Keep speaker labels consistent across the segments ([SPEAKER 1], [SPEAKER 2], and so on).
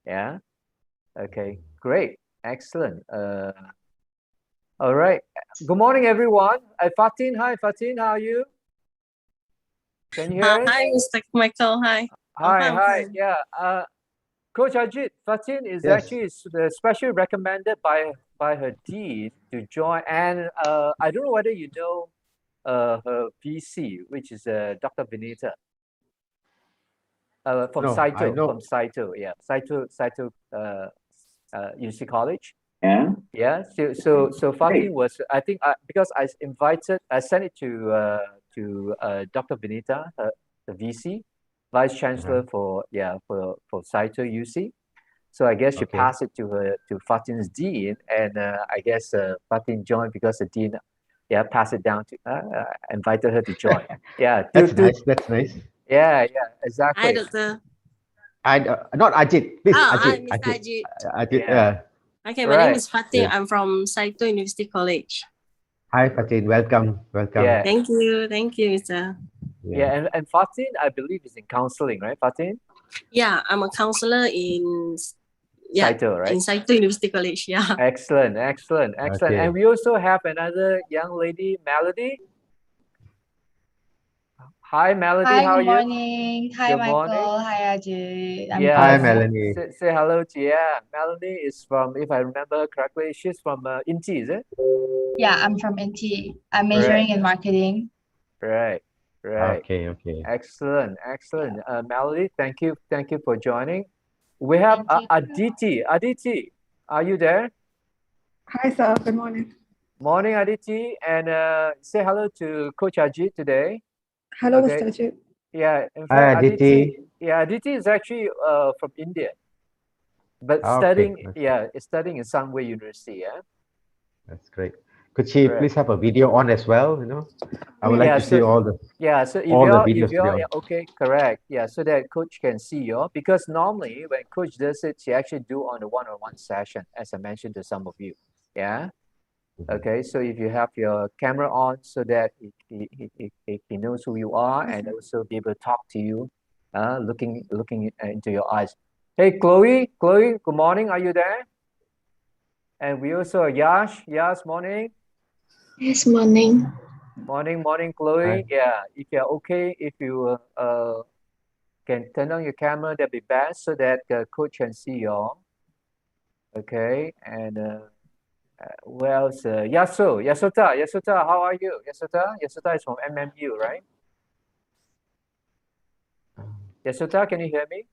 [SPEAKER 1] Yeah. Okay. Great. Excellent. All right. Good morning, everyone. Fatin. Hi, Fatin. How are you? Can you hear us?
[SPEAKER 2] Hi, Mr. Michael. Hi.
[SPEAKER 1] Hi.
[SPEAKER 2] I'm
[SPEAKER 1] Hi.
[SPEAKER 2] fine.
[SPEAKER 1] Yeah. Coach Ajit, Fatin is
[SPEAKER 3] Yes.
[SPEAKER 1] actually specially recommended by her dean to join, and I don't know whether you know her VC, which is Dr. Vinita. From
[SPEAKER 3] No, I
[SPEAKER 1] Saito,
[SPEAKER 3] know.
[SPEAKER 1] yeah, Saito, UC College.
[SPEAKER 4] Yeah.
[SPEAKER 1] Yeah, so Fatin was, I think, because I sent it to Dr. Vinita, the VC, Vice Chancellor for Saito UC. So I guess she
[SPEAKER 3] Okay.
[SPEAKER 1] passed it to Fatin's dean, and I guess Fatin joined because the dean, passed it down to invited her to join. Yeah,
[SPEAKER 3] That's nice. That's nice.
[SPEAKER 1] yeah,
[SPEAKER 2] Hi,
[SPEAKER 1] exactly.
[SPEAKER 2] Doctor.
[SPEAKER 3] I Not Ajit, please.
[SPEAKER 2] Hi,
[SPEAKER 3] Ajit.
[SPEAKER 2] Mr. Ajit.
[SPEAKER 3] Ajit.
[SPEAKER 1] Yeah,
[SPEAKER 2] Okay, my name
[SPEAKER 1] right.
[SPEAKER 2] is Fatin.
[SPEAKER 3] Yes.
[SPEAKER 2] I'm from Saito University College.
[SPEAKER 3] Hi, Fatin. Welcome. Welcome.
[SPEAKER 1] Yeah,
[SPEAKER 2] Thank you. Thank you, Mr.
[SPEAKER 3] Yeah.
[SPEAKER 1] and Fatin, I believe, is in counseling, right, Fatin?
[SPEAKER 2] Yeah, I'm a counselor in
[SPEAKER 1] Saito, right?
[SPEAKER 2] Saito University College. Yeah.
[SPEAKER 1] Excellent.
[SPEAKER 3] Okay.
[SPEAKER 1] And we also have another young lady, Melody. Hi, Melody.
[SPEAKER 5] Hi,
[SPEAKER 1] How are
[SPEAKER 5] good
[SPEAKER 1] you?
[SPEAKER 5] morning. Hi,
[SPEAKER 1] Good morning.
[SPEAKER 5] Michael. Hi, Ajay. I'm
[SPEAKER 1] Yeah,
[SPEAKER 3] Hi,
[SPEAKER 5] good.
[SPEAKER 3] Melanie.
[SPEAKER 1] say hello to Melody is from, if I remember correctly, she's from Inti, is it?
[SPEAKER 5] Yeah, I'm from NT. I'm
[SPEAKER 1] Right,
[SPEAKER 5] majoring in marketing.
[SPEAKER 1] right.
[SPEAKER 3] Okay. Okay.
[SPEAKER 1] Excellent.
[SPEAKER 5] Yeah,
[SPEAKER 1] Melody, thank you for joining. We have
[SPEAKER 5] thank you.
[SPEAKER 1] Aditi, are you there?
[SPEAKER 6] Hi, sir. Good morning.
[SPEAKER 1] Morning, Aditi, and say hello to Coach Ajit today.
[SPEAKER 6] Hello,
[SPEAKER 1] Okay.
[SPEAKER 6] Mr. Ajit.
[SPEAKER 1] Yeah, in
[SPEAKER 3] Hi,
[SPEAKER 1] fact,
[SPEAKER 3] Aditi.
[SPEAKER 1] Aditi is actually from India, but
[SPEAKER 3] Okay.
[SPEAKER 1] is studying in Sunway University. Yeah.
[SPEAKER 3] That's great. Could she
[SPEAKER 1] Right.
[SPEAKER 3] please have a video on as well? I would like
[SPEAKER 1] Yeah.
[SPEAKER 3] to see
[SPEAKER 1] So if
[SPEAKER 3] all the
[SPEAKER 1] if
[SPEAKER 3] videos to be
[SPEAKER 1] you're
[SPEAKER 3] on.
[SPEAKER 1] yeah, okay, correct. Yeah, so that coach can see you, because normally when coach does it, she actually do on a one-on-one session, as I mentioned to some of you. Yeah.
[SPEAKER 3] Mhm.
[SPEAKER 1] Okay. So if you have your camera on, so that he knows who you are, and also be able to talk to you, looking into your eyes. Hey, Chloe, good morning. Are you there? And we also have Yash, morning.
[SPEAKER 7] Yes, morning.
[SPEAKER 1] Morning,
[SPEAKER 3] Hi.
[SPEAKER 1] Chloe. Yeah, if you're okay, if you can turn on your camera, that'd be best, so that coach can see you all. Okay, and who else? Yasota, how are you? Yasota is from MMU, right? Yasota, can you hear me?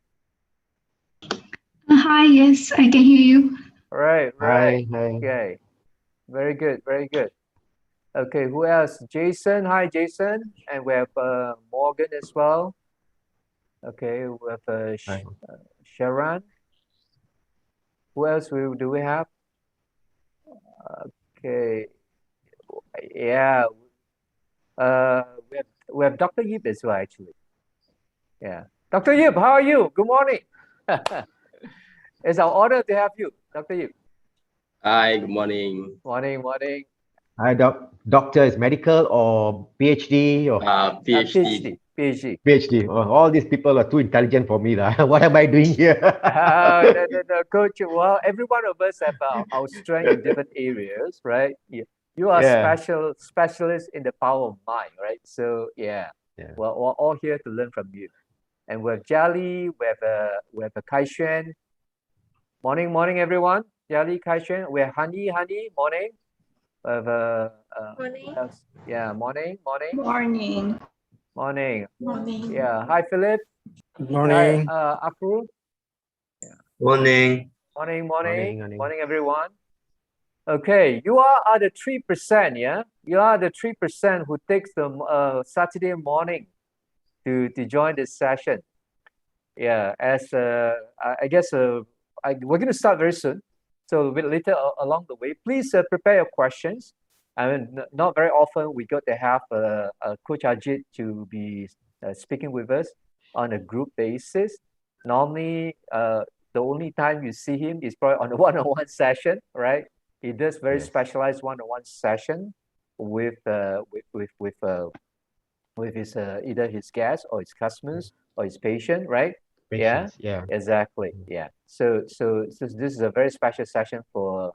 [SPEAKER 7] Hi, yes, I can hear you.
[SPEAKER 1] Right.
[SPEAKER 3] Hi.
[SPEAKER 1] Okay, very good. Okay, who else? Jason, hi Jason, and we have Morgan as well. Okay, we have
[SPEAKER 3] Hi.
[SPEAKER 1] Sharon. Who else do we have? Okay, yeah. Uh, we have Dr. Yip as well, actually. Yeah, Dr. Yip, how are you? Good morning. It's our honor to have you, Dr. Yip.
[SPEAKER 4] Hi, good morning.
[SPEAKER 1] Morning.
[SPEAKER 3] Hi, doctor is medical or PhD or
[SPEAKER 4] PhD.
[SPEAKER 3] PhD. Oh, all these people are too intelligent for me, lah. What am I doing here?
[SPEAKER 1] No, coach. Well, every one of us have our strength in different areas, right? You are
[SPEAKER 3] Yeah.
[SPEAKER 1] specialist in the power of mind, right? So yeah,
[SPEAKER 3] Yeah.
[SPEAKER 1] we're all here to learn from you. And we have Jali, we have a Kai Xuan. Morning, everyone. Jali, Kai Xuan. We have Honey, morning. We have
[SPEAKER 7] Morning.
[SPEAKER 1] what else? Yeah, morning.
[SPEAKER 7] Morning.
[SPEAKER 1] Morning.
[SPEAKER 7] Morning.
[SPEAKER 1] Yeah. Hi, Philip.
[SPEAKER 8] Good
[SPEAKER 1] Hi,
[SPEAKER 8] morning.
[SPEAKER 1] Akru.
[SPEAKER 8] Morning.
[SPEAKER 1] Morning, everyone. Okay, you are the 3%, yeah? You are the 3% who takes the Saturday morning to join this session. Yeah, as I guess we're going to start very soon. So a bit later along the way, please prepare your questions. I mean, not very often we got to have Coach Ajit to be speaking with us on a group basis. Normally, the only time you see him is probably on a one-on-one session, right? He does very
[SPEAKER 3] Yes.
[SPEAKER 1] specialized one-on-one session with his either his guests or his customers or his patient, right?
[SPEAKER 3] Patience, yeah.
[SPEAKER 1] Exactly. Yeah. So this is a very special session for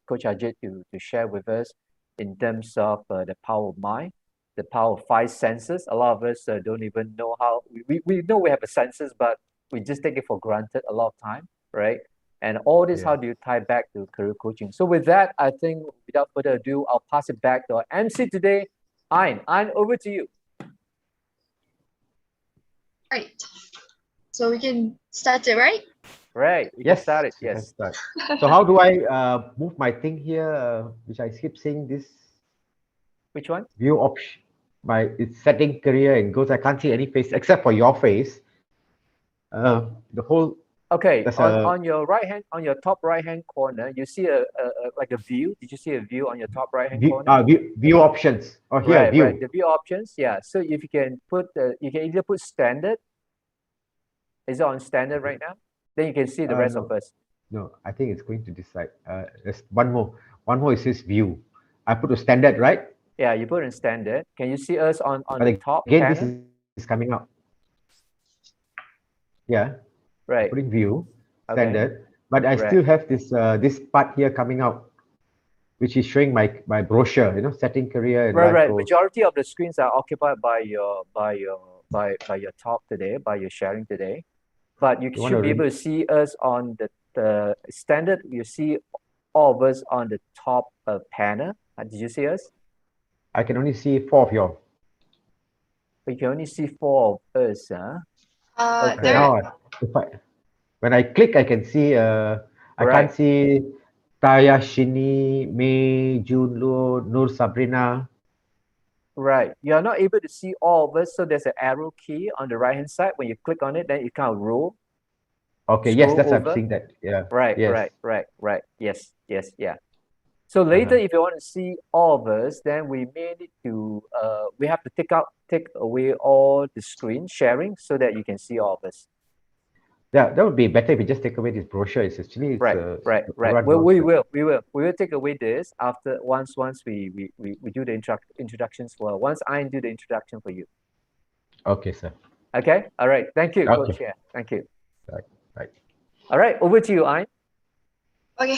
[SPEAKER 1] Coach Ajit to share with us in terms of the power of mind, the power of five senses. A lot of us don't even know how we know we have the senses, but we just take it for granted a lot of time, right? And all this,
[SPEAKER 3] Yeah.
[SPEAKER 1] how do you tie back to career coaching? So with that, I think without further ado, I'll pass it back to our MC today, Ein. Ein, over to you.
[SPEAKER 5] Right. So we can start it, right?
[SPEAKER 1] Right. We
[SPEAKER 3] Yes,
[SPEAKER 1] can start it.
[SPEAKER 3] we can
[SPEAKER 1] Yes.
[SPEAKER 3] start. So how do I move my thing here, which I keep seeing this
[SPEAKER 1] Which one?
[SPEAKER 3] view option, it's setting career and goals. I can't see any face except for your face. The whole,
[SPEAKER 1] Okay,
[SPEAKER 3] there's
[SPEAKER 1] on your right hand, on your top right hand corner, you see a like a view. Did you see a view on your top right hand corner?
[SPEAKER 3] view options. Oh, here,
[SPEAKER 1] Right,
[SPEAKER 3] view.
[SPEAKER 1] right. The view options, yeah. So if you can put you can either put standard. Is it on standard right now? Then you can see the rest of us.
[SPEAKER 3] No, I think it's going to decide. There's one more. One more is this view. I put a standard, right?
[SPEAKER 1] Yeah, you put in standard. Can you see us on
[SPEAKER 3] But
[SPEAKER 1] the top
[SPEAKER 3] again,
[SPEAKER 1] panel?
[SPEAKER 3] this is coming out. Yeah.
[SPEAKER 1] Right.
[SPEAKER 3] Putting view,
[SPEAKER 1] Okay.
[SPEAKER 3] standard. But I
[SPEAKER 1] Right.
[SPEAKER 3] still have this this part here coming out, which is showing my brochure, setting career and
[SPEAKER 1] Right,
[SPEAKER 3] life
[SPEAKER 1] right.
[SPEAKER 3] goals.
[SPEAKER 1] Majority of the screens are occupied by your talk today, by your sharing today. But you
[SPEAKER 3] You
[SPEAKER 1] should
[SPEAKER 3] wanna
[SPEAKER 1] be able to see us on the standard. You see all of us on the top panel. Did you see us?
[SPEAKER 3] I can only see 4 of you.
[SPEAKER 1] We can only see 4 of us, huh? Okay.
[SPEAKER 5] There.
[SPEAKER 3] Now, when I click, I can see. I
[SPEAKER 1] Right.
[SPEAKER 3] can't see Taya, Shini, May, June, Nur, Sabrina.
[SPEAKER 1] Right. You're not able to see all of us, so there's an arrow key on the right hand side. When you click on it, then it kind of roll.
[SPEAKER 3] Okay, yes,
[SPEAKER 1] Scroll
[SPEAKER 3] that's I'm
[SPEAKER 1] over.
[SPEAKER 3] seeing that. Yeah.
[SPEAKER 1] Right,
[SPEAKER 3] Yes.
[SPEAKER 1] right. Yes, yeah. So later, if you want to see all of us, then we may need to we have to take away all the screen sharing so that you can see all of us.
[SPEAKER 3] Yeah, that would be better if you just take away this brochure. It's actually
[SPEAKER 1] Right.
[SPEAKER 3] everyone
[SPEAKER 1] Well,
[SPEAKER 3] knows
[SPEAKER 1] we will take away this after once we do the introductions for once I do the introduction for you.
[SPEAKER 3] Okay, sir.
[SPEAKER 1] Okay. All right. Thank you,
[SPEAKER 3] Okay.
[SPEAKER 1] Coach. Yeah. Thank you.
[SPEAKER 3] Right.
[SPEAKER 1] All right. Over to you, Ein.
[SPEAKER 5] Okay.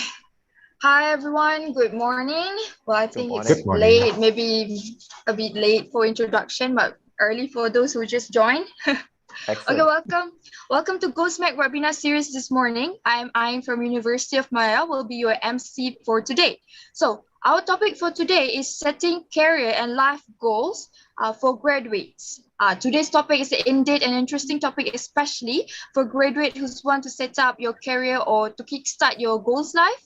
[SPEAKER 5] Hi everyone. Good morning. Well, I think
[SPEAKER 1] morning.
[SPEAKER 5] it's
[SPEAKER 3] Good morning.
[SPEAKER 5] late, maybe a bit late for introduction, but early for those who just joined.
[SPEAKER 1] Excellent.
[SPEAKER 5] Okay, welcome to GoSmack webinar series this morning. I'm from University of Maya, will be your MC for today. So our topic for today is setting career and life goals for graduates. Today's topic is indeed an interesting topic, especially for graduates who want to set up your career or to kickstart your goals life.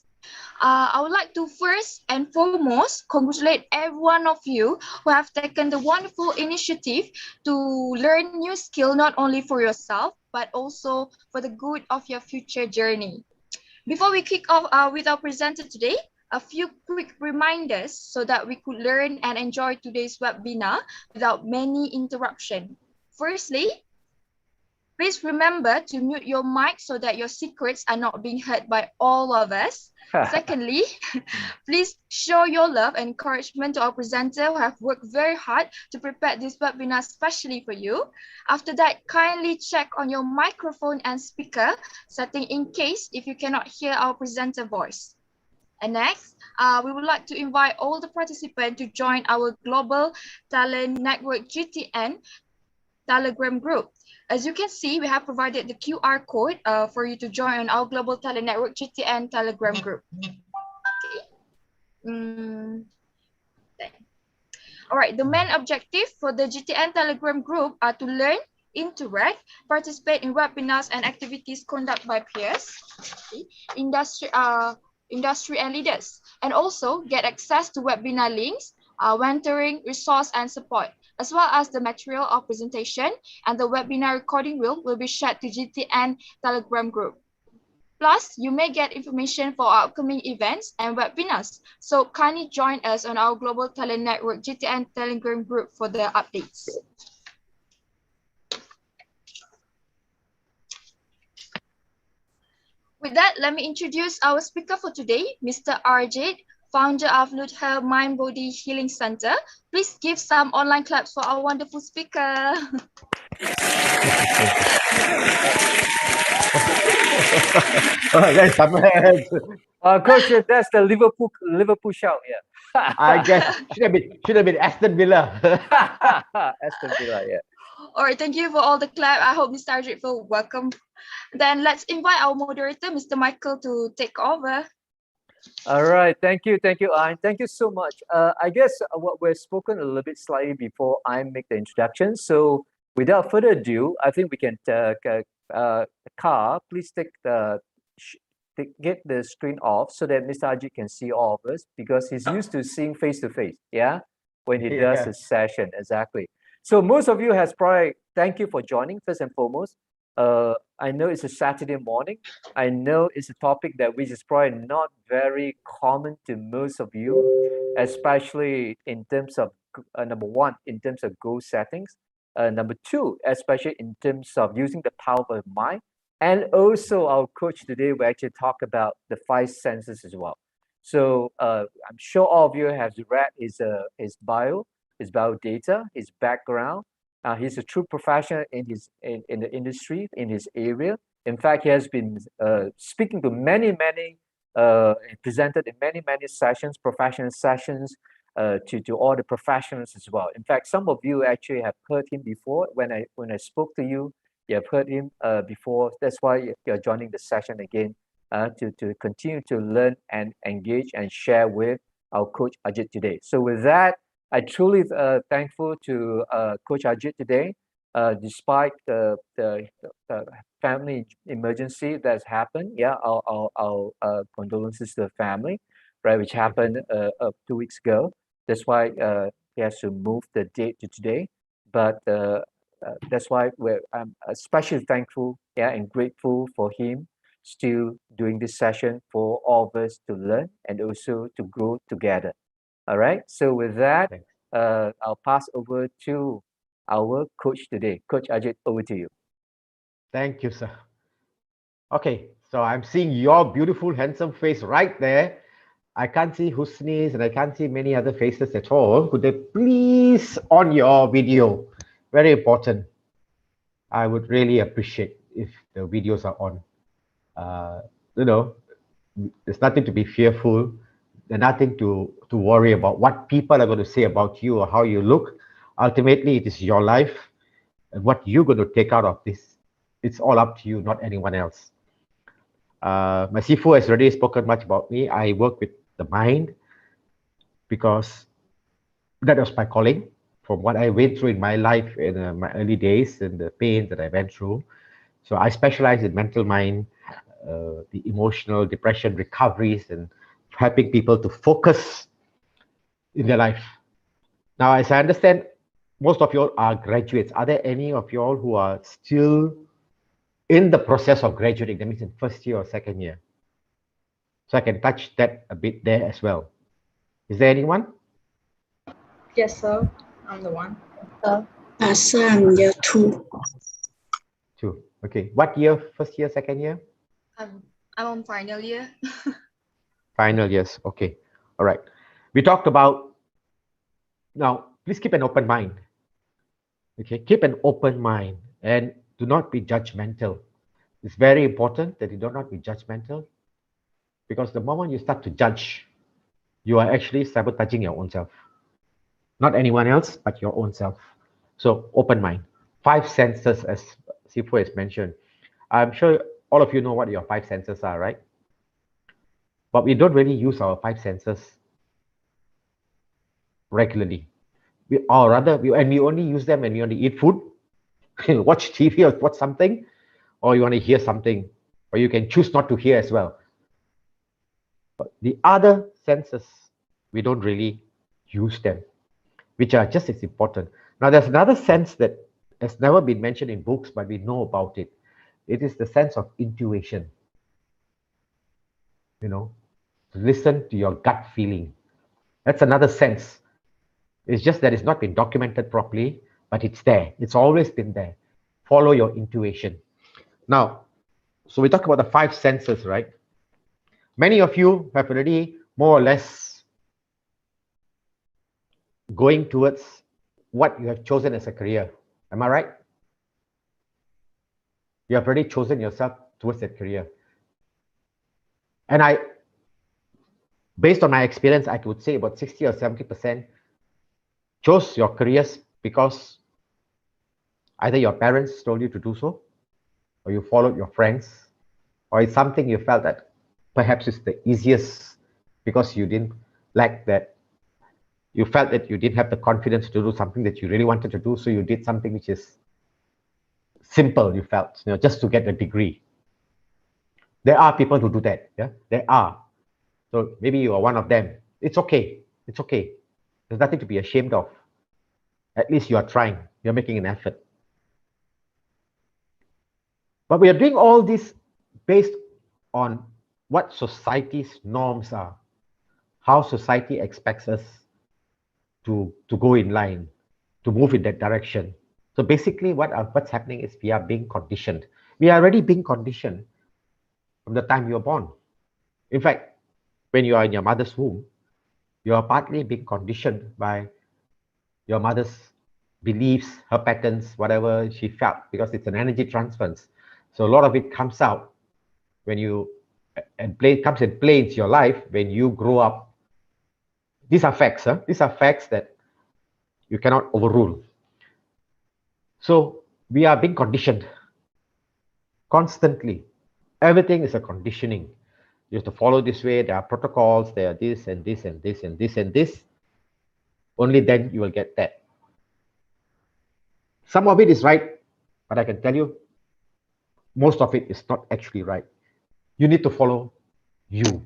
[SPEAKER 5] I would like to first and foremost congratulate every one of you who have taken the wonderful initiative to learn new skill, not only for yourself, but also for the good of your future journey. Before we kick off with our presenter today, a few quick reminders so that we could learn and enjoy today's webinar without many interruption. Firstly, please remember to mute your mic so that your secrets are not being heard by all of us. Secondly, please show your love and encouragement to our presenter who have worked very hard to prepare this webinar especially for you. After that, kindly check on your microphone and speaker setting in case if you cannot hear our presenter voice. And next, we would like to invite all the participants to join our Global Talent Network GTN Telegram group. As you can see, we have provided the QR code for you to join our Global Talent Network GTN Telegram group. Okay. All right, the main objective for the GTN Telegram group are to learn, interact, participate in webinars and activities conducted by peers, industry and leaders, and also get access to webinar links, mentoring, resource and support, as well as the material of presentation, and the webinar recording will be shared to GTN Telegram group. Plus, you may get information for our upcoming events and webinars. So kindly join us on our Global Talent Network GTN Telegram group for the updates. With that, let me introduce our speaker for today, Mr. Arjit, founder of Luther Mind Body Healing Center. Please give some online claps for our wonderful speaker.
[SPEAKER 3] There's some hands.
[SPEAKER 1] Coach, that's the Liverpool shout. Yeah.
[SPEAKER 3] I guess should have been Aston Villa.
[SPEAKER 1] Aston Villa. Yeah.
[SPEAKER 5] All right, thank you for all the clap. I hope Mr. Ajit will welcome. Then let's invite our moderator, Mr. Michael, to take over.
[SPEAKER 1] All right, thank you, Ayn. Thank you so much. I guess what we've spoken a little bit slightly before I make the introduction. So without further ado, I think we can Car, please get the screen off so that Mr. Ajit can see all of us, because he's used to seeing face to face. Yeah, when he does his session, exactly. So most of you has probably thank you for joining first and foremost. I know it's a Saturday morning. I know it's a topic that which is probably not very common to most of you, especially in terms of number one, in terms of goal settings. Number two, especially in terms of using the power of mind. And also our coach today will actually talk about the 5 senses as well. So I'm sure all of you have read his bio data, his background. He's a true professional in the industry, in his area. In fact, he has been speaking to many presented in many sessions, professional sessions, to all the professionals as well. In fact, some of you actually have heard him before. When I spoke to you, you have heard him before. That's why you're joining the session again, to continue to learn and engage and share with our coach Ajit today. So with that, I truly thankful to Coach Ajit today, despite the family emergency that's happened. Yeah, our condolences to the family, right, which happened 2 weeks ago. That's why he has to move the date to today. But that's why I'm especially thankful, yeah, and grateful for him still doing this session for all of us to learn and also to grow together. All right. So with that, I'll pass over to our coach today. Coach Ajit, over to you.
[SPEAKER 3] Thank you, sir. Okay, so I'm seeing your beautiful, handsome face right there. I can't see Husni's and I can't see many other faces at all. Could they please on your video? Very important. I would really appreciate if the videos are on. There's nothing to be fearful. There's nothing to worry about what people are going to say about you or how you look. Ultimately, it is your life and what you're going to take out of this. It's all up to you, not anyone else. My Sifu has already spoken much about me. I work with the mind because that was my calling from what I went through in my life in my early days and the pain that I went through. So I specialize in mental mind, the emotional depression recoveries and helping people to focus in their life. Now, as I understand, most of you all are graduates. Are there any of you all who are still in the process of graduating? That means in first year or second year. So I can touch that a bit there as well. Is there anyone?
[SPEAKER 7] Yes, sir. I'm the one.
[SPEAKER 2] Sir, I'm year 2.
[SPEAKER 3] 2. Okay. What year? First year, second year?
[SPEAKER 5] I'm on final year.
[SPEAKER 3] Final years. Okay. All right. We talked about, now, please keep an open mind. Okay. Keep an open mind and do not be judgmental. It's very important that you do not be judgmental, because the moment you start to judge, you are actually sabotaging your own self. Not anyone else, but your own self. So open mind. 5 senses, as Sifu has mentioned. I'm sure all of you know what your 5 senses are, right? But we don't really use our 5 senses regularly. We only use them when we want to eat food, watch TV or watch something, or you want to hear something, or you can choose not to hear as well. But the other senses, we don't really use them, which are just as important. Now, there's another sense that has never been mentioned in books, but we know about it. It is the sense of intuition. Listen to your gut feeling. That's another sense. It's just that it's not been documented properly, but it's there. It's always been there. Follow your intuition. Now, so we talk about the 5 senses, right? Many of you have already more or less going towards what you have chosen as a career. Am I right? You have already chosen yourself towards that career. And based on my experience, I would say about 60 or 70% chose your careers because either your parents told you to do so, or you followed your friends, or it's something you felt that perhaps is the easiest because you didn't lack that. You felt that you didn't have the confidence to do something that you really wanted to do, so you did something which is simple, you felt, just to get a degree. There are people who do that, yeah? There are. So maybe you are one of them. It's okay. It's okay. There's nothing to be ashamed of. At least you are trying. You're making an effort. But we are doing all this based on what society's norms are, how society expects us to go in line, to move in that direction. So basically what's happening is we are being conditioned. We are already being conditioned from the time you are born. In fact, when you are in your mother's womb, you are partly being conditioned by your mother's beliefs, her patterns, whatever she felt, because it's an energy transference. So a lot of it comes out when comes and plays your life when you grow up. These are facts, huh? These are facts that you cannot overrule. So we are being conditioned constantly. Everything is a conditioning. You have to follow this way. There are protocols. There are this and this and this and this and this. Only then you will get that. Some of it is right, but I can tell you, most of it is not actually right. You need to follow you.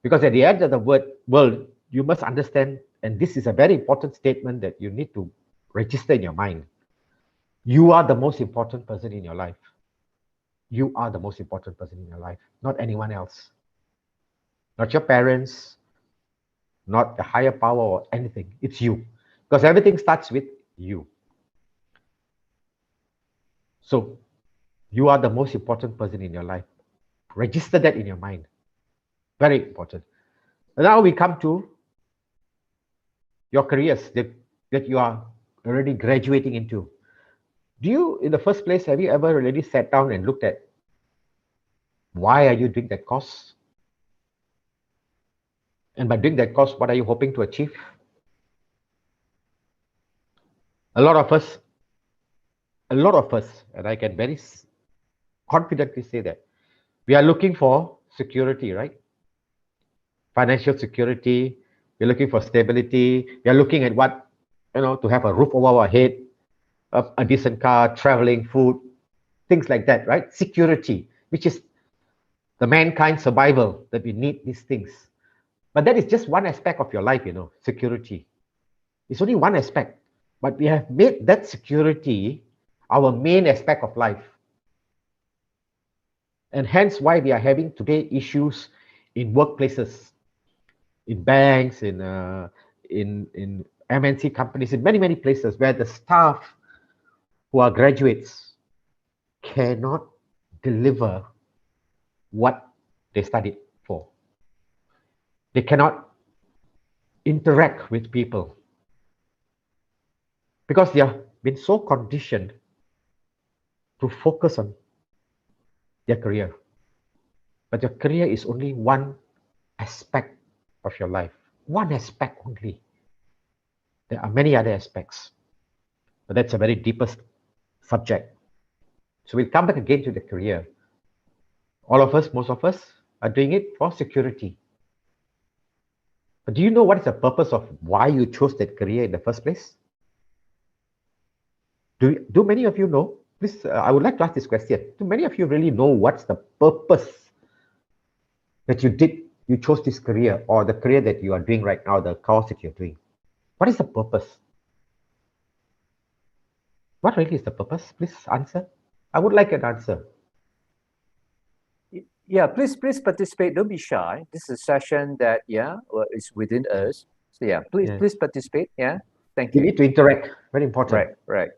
[SPEAKER 3] Because at the end of the world, you must understand, and this is a very important statement that you need to register in your mind. You are the most important person in your life. You are the most important person in your life, not anyone else. Not your parents, not the higher power or anything. It's you. Because everything starts with you. So you are the most important person in your life. Register that in your mind. Very important. And now we come to your careers that you are already graduating into. Do you, in the first place, have you ever already sat down and looked at why are you doing that course? And by doing that course, what are you hoping to achieve? A lot of us, and I can very confidently say that, we are looking for security, right? Financial security. We're looking for stability. We are looking at what, to have a roof over our head, a decent car, traveling, food, things like that, right? Security, which is the mankind survival, that we need these things. But that is just one aspect of your life, security. It's only one aspect. But we have made that security our main aspect of life. And hence why we are having today issues in workplaces, in banks, in MNC companies, in many, many places where the staff who are graduates cannot deliver what they studied for. They cannot interact with people because they have been so conditioned to focus on their career. But your career is only one aspect of your life. One aspect only. There are many other aspects. But that's a very deepest subject. So we'll come back again to the career. All of us, most of us, are doing it for security. But do you know what is the purpose of why you chose that career in the first place? Do many of you know? Please, I would like to ask this question. Do many of you really know what's the purpose that you chose this career, or the career that you are doing right now, the course that you're doing? What is the purpose? What really is the purpose? Please answer. I would like an answer.
[SPEAKER 1] Yeah, please participate. Don't be shy. This is a session that is within us. So please participate. Yeah, thank you.
[SPEAKER 3] You need to interact. Very important.
[SPEAKER 1] Right.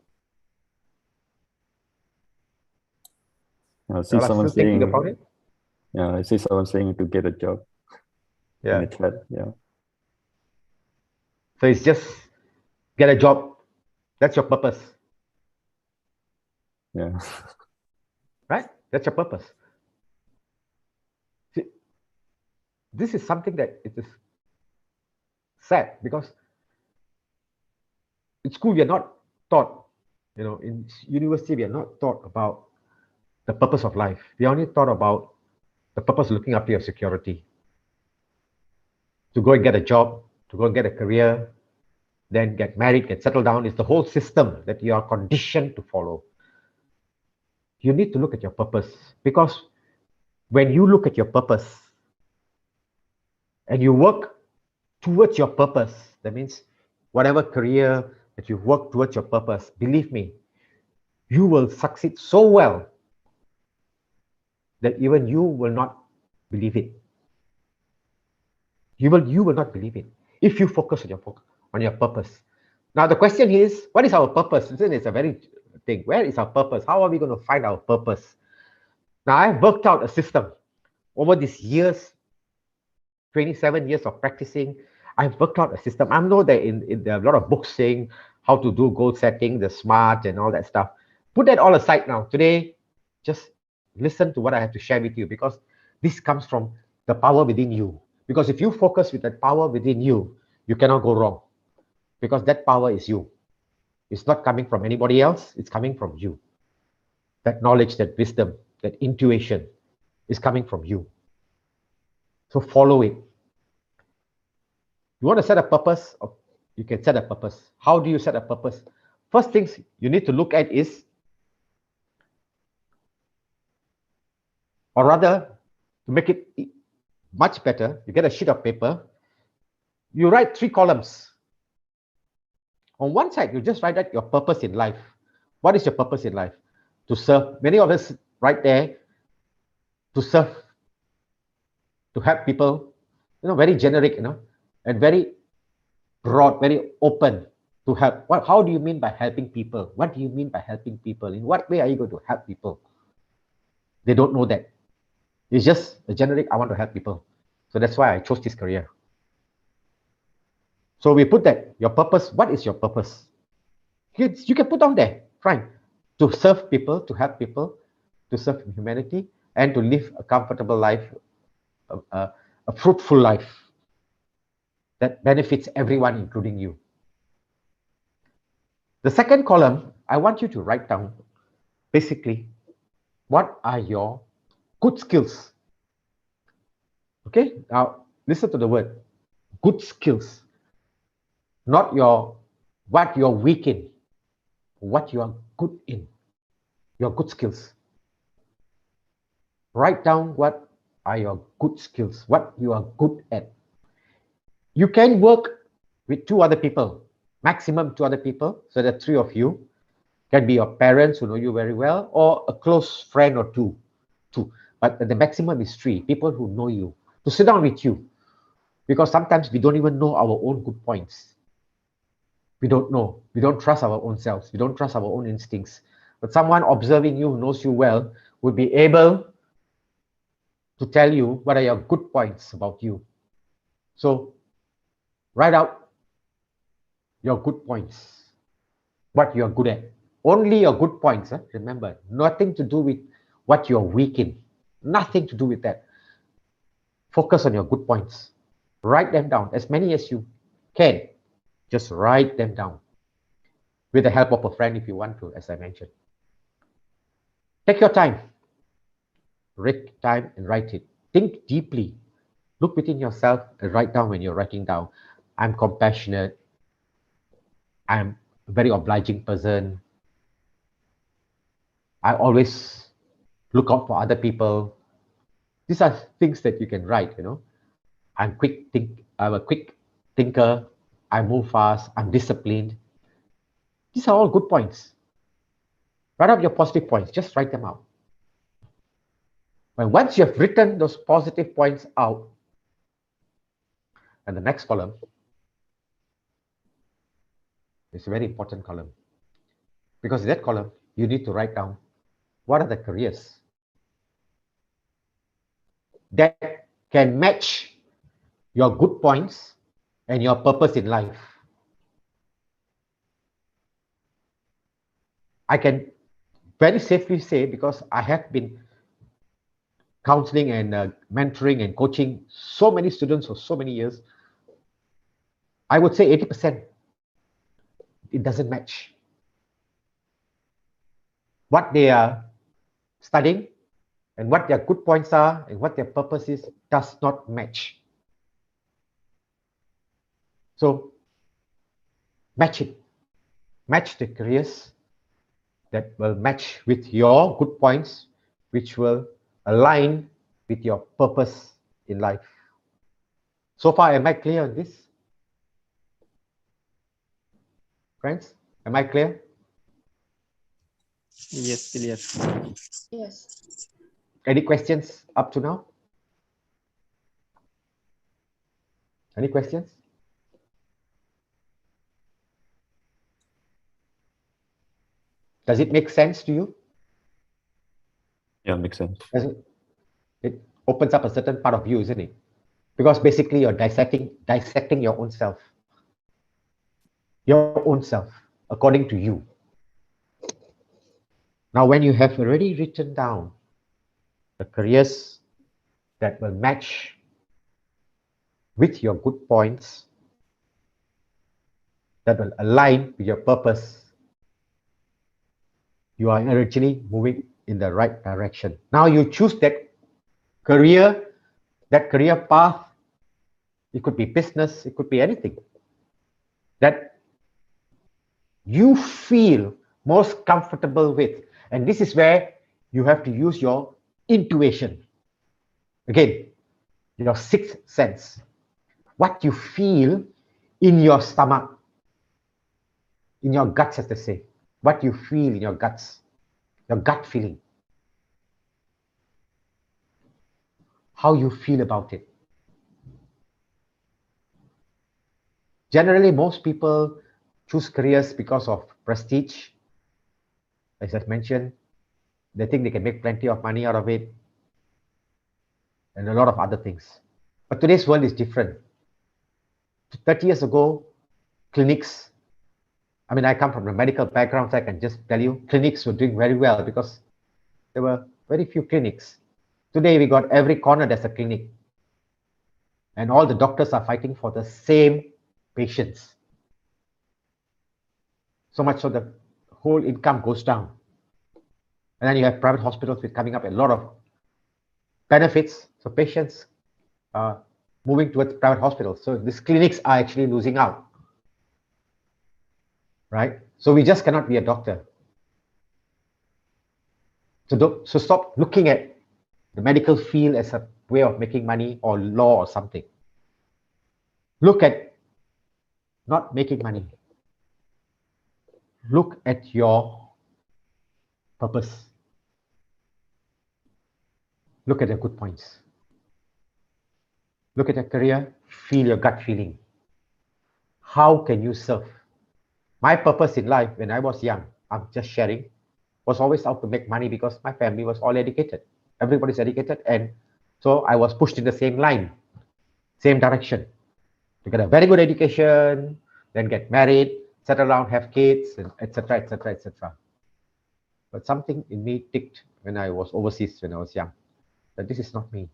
[SPEAKER 8] I see someone saying
[SPEAKER 3] about it.
[SPEAKER 8] Yeah, I see someone saying to get a job.
[SPEAKER 3] Yeah.
[SPEAKER 8] In the chat. Yeah.
[SPEAKER 3] So it's just get a job. That's your purpose.
[SPEAKER 8] Yeah.
[SPEAKER 3] right? That's your purpose. See, this is something that it is sad because in school we are not taught, in university we are not taught about the purpose of life. We only thought about the purpose of looking after your security, to go and get a job, to go and get a career, then get married, get settled down. It's the whole system that you are conditioned to follow. You need to look at your purpose, because when you look at your purpose and you work towards your purpose, that means whatever career that you work towards your purpose, believe me, you will succeed so well that even you will not believe it. You will not believe it if you focus on your purpose. Now the question is, what is our purpose? Isn't it? It's a very thing. Where is our purpose? How are we going to find our purpose? Now I've worked out a system over these years, 27 years of practicing. I've worked out a system. I know that there are a lot of books saying how to do goal setting, the SMART and all that stuff. Put that all aside now. Today, just listen to what I have to share with you, because this comes from the power within you. Because if you focus with that power within you, you cannot go wrong, because that power is you. It's not coming from anybody else. It's coming from you. That knowledge, that wisdom, that intuition is coming from you. So follow it. You want to set a purpose? You can set a purpose. How do you set a purpose? First things you need to look at is, or rather, to make it much better, you get a sheet of paper, you write 3 columns. On one side, you just write out your purpose in life. What is your purpose in life? To serve. Many of us write there, to serve, to help people, very generic, and very broad, very open, to help. How do you mean by helping people? What do you mean by helping people? In what way are you going to help people? They don't know that. It's just a generic, I want to help people. So that's why I chose this career. So we put that, your purpose, what is your purpose? You can put on there, fine. To serve people, to help people, to serve humanity, and to live a comfortable life, a fruitful life that benefits everyone, including you. The second column, I want you to write down, basically, what are your good skills? Okay, now listen to the word, good skills. Not what you're weak in, what you are good in, your good skills. Write down what are your good skills, what you are good at. You can work with 2 other people, maximum 2 other people, so that 3 of you can be your parents who know you very well, or a close friend or two. But the maximum is 3 people who know you, to sit down with you, because sometimes we don't even know our own good points. We don't know. We don't trust our own selves. We don't trust our own instincts. But someone observing you, who knows you well, would be able to tell you what are your good points about you. So write out your good points, what you're good at. Only your good points, remember, nothing to do with what you're weak in. Nothing to do with that. Focus on your good points. Write them down, as many as you can. Just write them down with the help of a friend if you want to, as I mentioned. Take your time. Take time and write it. Think deeply. Look within yourself and write down when you're writing down. I'm compassionate. I'm a very obliging person. I always look out for other people. These are things that you can write, I'm a quick thinker. I move fast. I'm disciplined. These are all good points. Write out your positive points. Just write them out. But once you have written those positive points out, and the next column is a very important column, because in that column, you need to write down what are the careers that can match your good points and your purpose in life. very safely say, because I have been counseling and mentoring and coaching so many students for so many years, I would say 80%, it doesn't match. What they are studying and what their good points are and what their purpose is does not match. So match it. Match the careers that will match with your good points, which will align with your purpose in life. So far, am I clear on this? Friends, am I clear?
[SPEAKER 8] Yes, clear.
[SPEAKER 5] Yes.
[SPEAKER 3] Any questions up to now? Any questions? Does it make sense to you?
[SPEAKER 8] Yeah, makes sense.
[SPEAKER 3] It opens up a certain part of you, isn't it? Because basically you're dissecting your own self. Your own self, according to you. Now, when you have already written down the careers that will match with your good points, that will align with your purpose, you are originally moving in the right direction. Now you choose that career path. It could be business, it could be anything that you feel most comfortable with. And this is where you have to use your intuition. Again, your sixth sense. What you feel in your stomach, in your guts, as they say. What you feel in your guts, your gut feeling. How you feel about it. Generally, most people choose careers because of prestige. As I mentioned, they think they can make plenty of money out of it, and a lot of other things. But today's world is different. 30 years ago, clinics, I mean, I come from a medical background, so I can just tell you, clinics were doing very well because there were very few clinics. Today, we got every corner there's a clinic. And all the doctors are fighting for the same patients. So much so the whole income goes down. And then you have private hospitals with coming up a lot of benefits. So patients are moving towards private hospitals. So these clinics are actually losing out. Right? So we just cannot be a doctor. So stop looking at the medical field as a way of making money or law or something. Look at not making money. Look at your purpose. Look at your good points. Look at your career, feel your gut feeling. How can you serve? My purpose in life when I was young, I'm just sharing, was always out to make money because my family was all educated. Everybody's educated. And so I was pushed in the same line, same direction. To get a very good education, then get married, settle down, have kids, etc., etc., etc. But something in me ticked when I was overseas when I was young, that this is not me.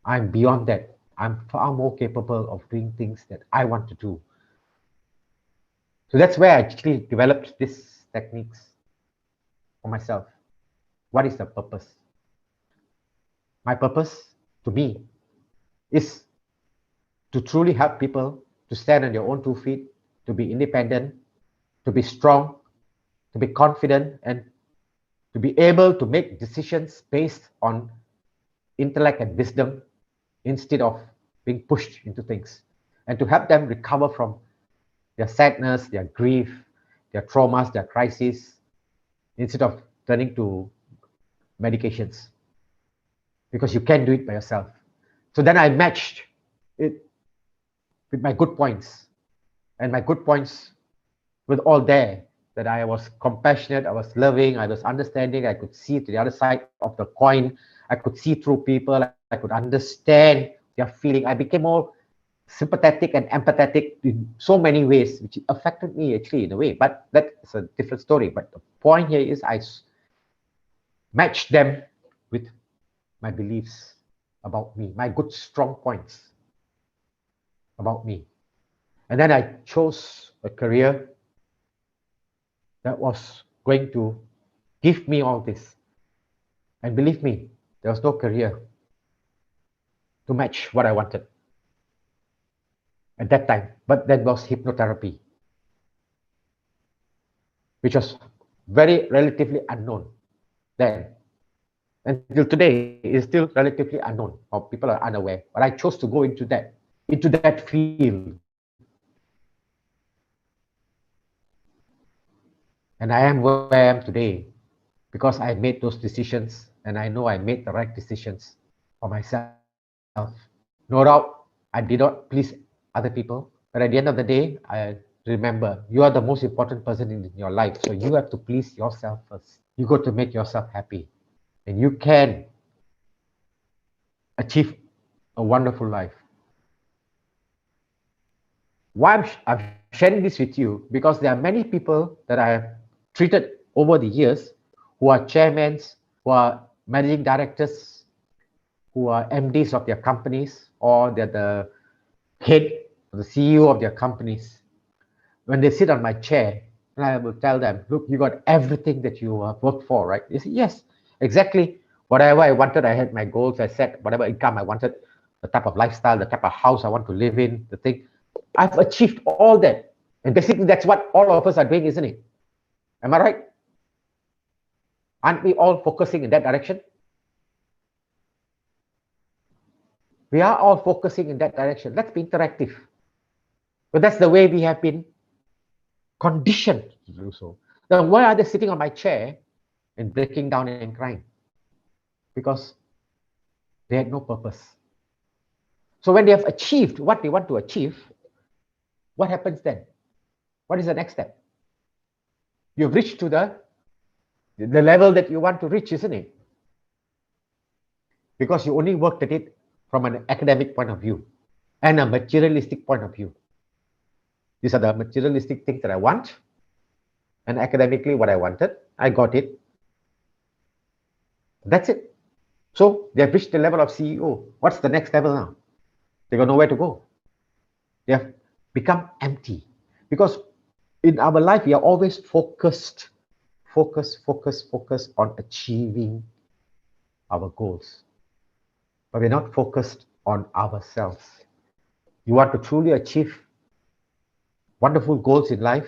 [SPEAKER 3] I'm beyond that. I'm far more capable of doing things that I want to do. So that's where I actually developed these techniques for myself. What is the purpose? My purpose to me is to truly help people to stand on their own 2 feet, to be independent, to be strong, to be confident, and to be able to make decisions based on intellect and wisdom instead of being pushed into things, and to help them recover from their sadness, their grief, their traumas, their crises, instead of turning to medications, because you can't do it by yourself. So then I matched it with my good points, and my good points were all there, that I was compassionate, I was loving, I was understanding, I could see to the other side of the coin, I could see through people, I could understand their feeling. I became more sympathetic and empathetic in so many ways, which affected me actually in a way. But that's a different story. But the point here is I matched them with my beliefs about me, my good, strong points about me. And then I chose a career that was going to give me all this. And believe me, there was no career to match what I wanted at that time. But that was hypnotherapy, which was very relatively unknown then. Until today, is still relatively unknown, or people are unaware. But I chose to go into that field. And I am where I am today because I made those decisions, and I know I made the right decisions for myself. No doubt, I did not please other people, but at the end of the day, I remember you are the most important person in your life, so you have to please yourself first. You got to make yourself happy, and you can achieve a wonderful life. Why I'm sharing this with you, because there are many people that I have treated over the years who are chairmen, who are managing directors, who are MDs of their companies, or they're the head, the CEO of their companies. When they sit on my chair, and I will tell them, look, you got everything that you have worked for, right? They say, yes, exactly. Whatever I wanted, I had my goals, I set whatever income I wanted, the type of lifestyle, the type of house I want to live in, the thing. I've achieved all that. And basically, that's what all of us are doing, isn't it? Am I right? Aren't we all focusing in that direction? We are all focusing in that direction. Let's be interactive. But that's the way we have been conditioned to do so. Now, why are they sitting on my chair and breaking down and crying? Because they had no purpose. So when they have achieved what they want to achieve, what happens then? What is the next step? You've reached to the level that you want to reach, isn't it? Because you only worked at it from an academic point of view and a materialistic point of view. These are the materialistic things that I want, and academically what I wanted, I got it. That's it. So they have reached the level of CEO. What's the next level now? They got nowhere to go. They have become empty. Because in our life, we are always focused on achieving our goals. But we're not focused on ourselves. You want to truly achieve wonderful goals in life,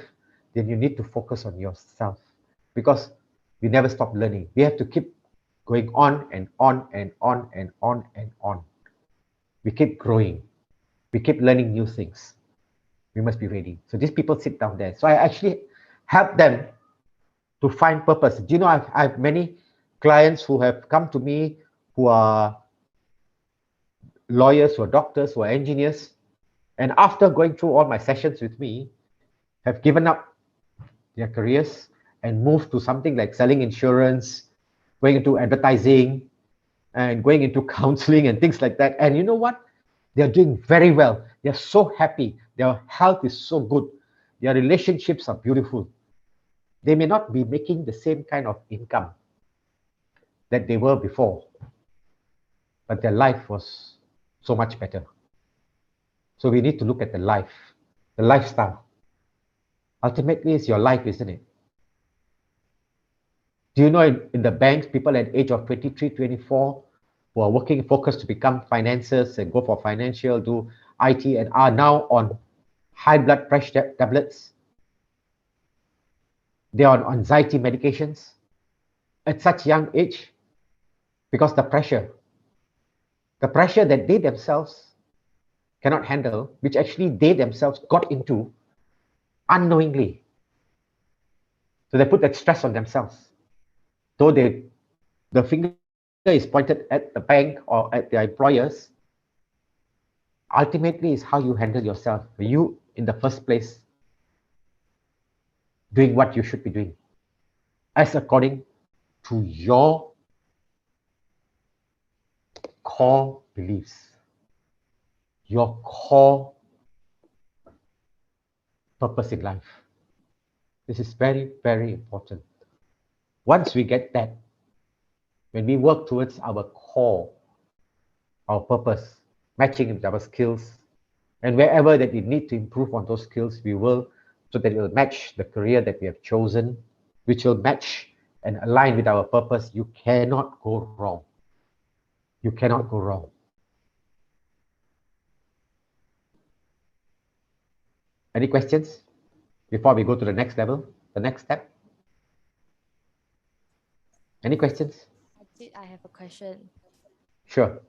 [SPEAKER 3] then you need to focus on yourself, because we never stop learning. We have to keep going on and on and on and on and on. We keep growing. We keep learning new things. We must be ready. So these people sit down there. So I actually help them to find purpose. Do you know, I have many clients who have come to me who are lawyers, who are doctors, who are engineers, and after going through all my sessions with me, have given up their careers and moved to something like selling insurance, going into advertising, and going into counseling and things like that. And you know what? They're doing very well. They're so happy. Their health is so good. Their relationships are beautiful. They may not be making the same kind of income that they were before, but their life was so much better. So we need to look at the life, the lifestyle. Ultimately, it's your life, isn't it? Do you know in the banks, people at the age of 23, 24, who are working focused to become financiers and go for financial, do IT, and are now on high blood pressure tablets? They are on anxiety medications at such young age because the pressure that they themselves cannot handle, which actually they themselves got into unknowingly. So they put that stress on themselves. Though the finger is pointed at the bank or at their employers, ultimately is how you handle yourself. You, in the first place, doing what you should be doing, as according to your core beliefs, your core purpose in life. This is very, very important. Once we get that, when we work towards our core, our purpose, matching with our skills, and wherever that we need to improve on those skills, we will, so that it will match the career that we have chosen, which will match and align with our purpose. You cannot go wrong. You cannot go wrong. Any questions before we go to the next level, the next step? Any questions?
[SPEAKER 9] I have a question.
[SPEAKER 3] Sure.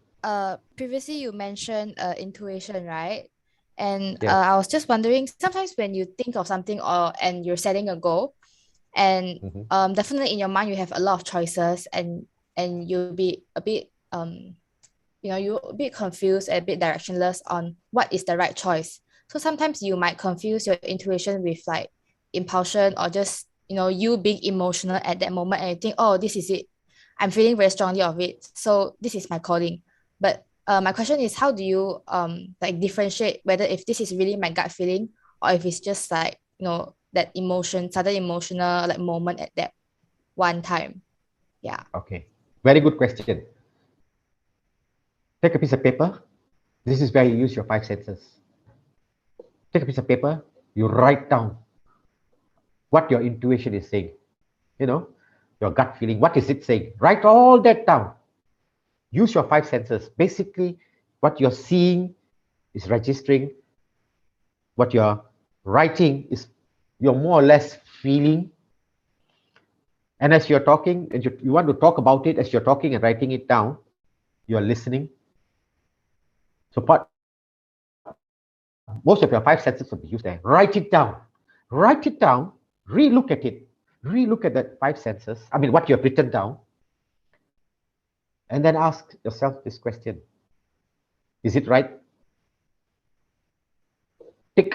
[SPEAKER 9] Previously you mentioned intuition, right? And
[SPEAKER 3] Yes.
[SPEAKER 9] I was just wondering, sometimes when you think of something and you're setting a goal, and definitely in your mind you have a lot of choices, and you'll be a bit you're a bit confused, a bit directionless on what is the right choice. So sometimes you might confuse your intuition with like impulsion, or just you being emotional at that moment, and you think, oh, this is it, I'm feeling very strongly of it, so this is my calling. But my question is, how do you like differentiate whether if this is really my gut feeling, or if it's just like that sudden emotional like moment at that one time? Yeah.
[SPEAKER 3] Okay. Very good question. Take a piece of paper. This is where you use your 5 senses. Take a piece of paper. You write down what your intuition is saying. Your gut feeling. What is it saying? Write all that down. Use your 5 senses. Basically, what you're seeing is registering. What you're writing is you're more or less feeling. And as you're talking, and you want to talk about it, as you're talking and writing it down, you're listening. So most of your 5 senses will be used there. Write it down. Write it down. Re-look at it. Re-look at that 5 senses. I mean, what you have written down. And then ask yourself this question. Is it right? Tick.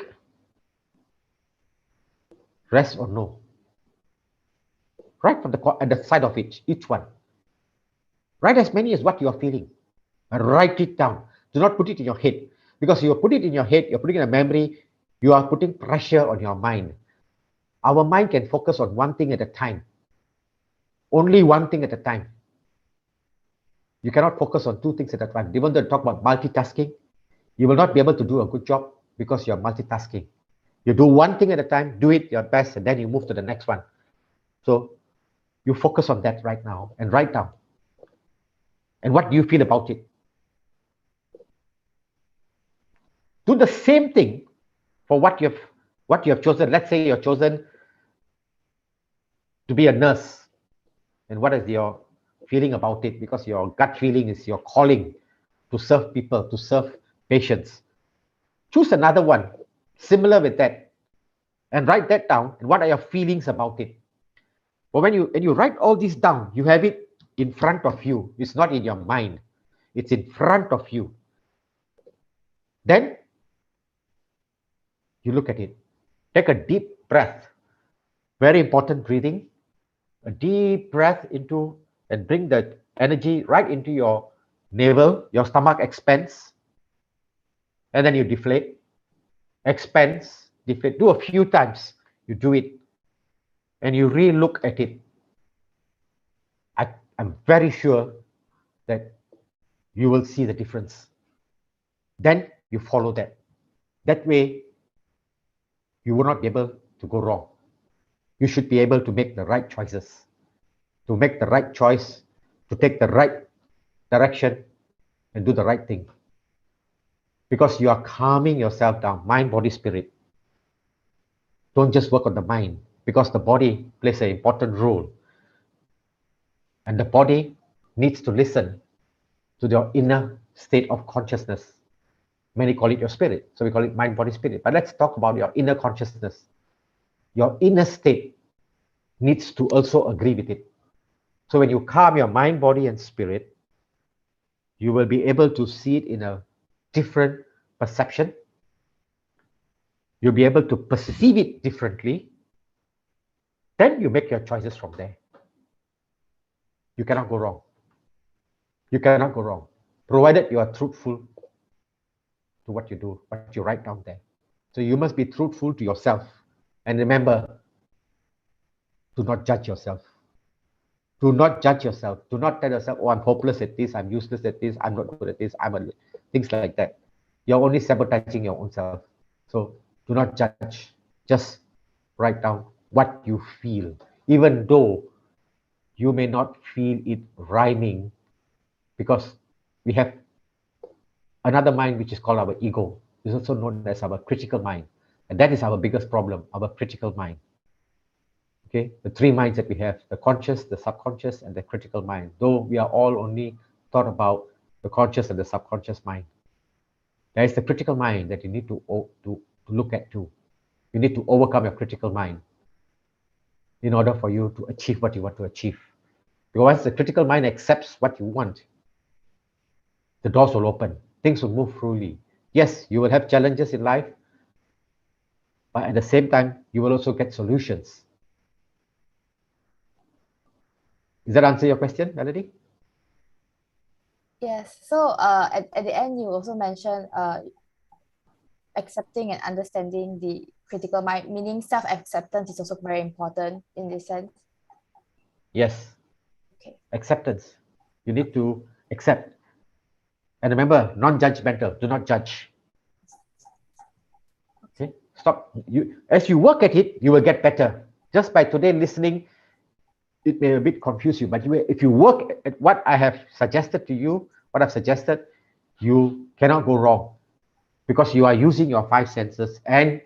[SPEAKER 3] Yes or no. Right from at the side of each one. Write as many as what you are feeling. And write it down. Do not put it in your head. Because you put it in your head, you're putting in a memory, you are putting pressure on your mind. Our mind can focus on one thing at a time. Only one thing at a time. You cannot focus on 2 things at a time. Even though you talk about multitasking, you will not be able to do a good job because you're multitasking. You do one thing at a time, do it your best, and then you move to the next one. So you focus on that right now and write down. And what do you feel about it? Do the same thing for what you have chosen. Let's say you're chosen to be a nurse. And what is your feeling about it? Because your gut feeling is your calling to serve people, to serve patients. Choose another one similar with that and write that down. And what are your feelings about it? But when you write all this down, you have it in front of you. It's not in your mind. It's in front of you. Then you look at it. Take a deep breath. Very important breathing. A deep breath into and bring the energy right into your navel. Your stomach expands. And then you deflate. Expands, deflate. Do a few times. You do it. And you re-look at it. I'm very sure that you will see the difference. Then you follow that. That way, you will not be able to go wrong. You should be able to make the right choices, to make the right choice, to take the right direction and do the right thing. Because you are calming yourself down, mind, body, spirit. Don't just work on the mind, because the body plays an important role. And the body needs to listen to your inner state of consciousness. Many call it your spirit, so we call it mind, body, spirit. But let's talk about your inner consciousness. Your inner state needs to also agree with it. So when you calm your mind, body, and spirit, you will be able to see it in a different perception. You'll be able to perceive it differently. Then you make your choices from there. You cannot go wrong. You cannot go wrong, provided you are truthful to what you do, what you write down there. So you must be truthful to yourself. And remember, do not judge yourself. Do not judge yourself. Do not tell yourself, oh, I'm hopeless at this, I'm useless at this, I'm not good at this, things like that. You're only sabotaging your own self. So do not judge. Just write down what you feel. Even though you may not feel it rhyming, because we have another mind which is called our ego. It's also known as our critical mind. And that is our biggest problem, our critical mind. Okay, the three minds that we have, the conscious, the subconscious, and the critical mind. Though we are all only thought about the conscious and the subconscious mind. There is the critical mind that you need to look at too. You need to overcome your critical mind in order for you to achieve what you want to achieve. Because once the critical mind accepts what you want, the doors will open. Things will move freely. Yes, you will have challenges in life, but at the same time, you will also get solutions. Does that answer your question, Melody?
[SPEAKER 9] Yes. So at the end, you also mentioned accepting and understanding the critical mind, meaning self-acceptance is also very important in this sense.
[SPEAKER 3] Yes.
[SPEAKER 9] Okay.
[SPEAKER 3] Acceptance. You need to accept. And remember, non-judgmental. Do not judge. Okay. Stop. As you work at it, you will get better. Just by today listening, it may a bit confuse you, but if you work at what I have suggested to you, what I've suggested, you cannot go wrong, because you are using your five senses, and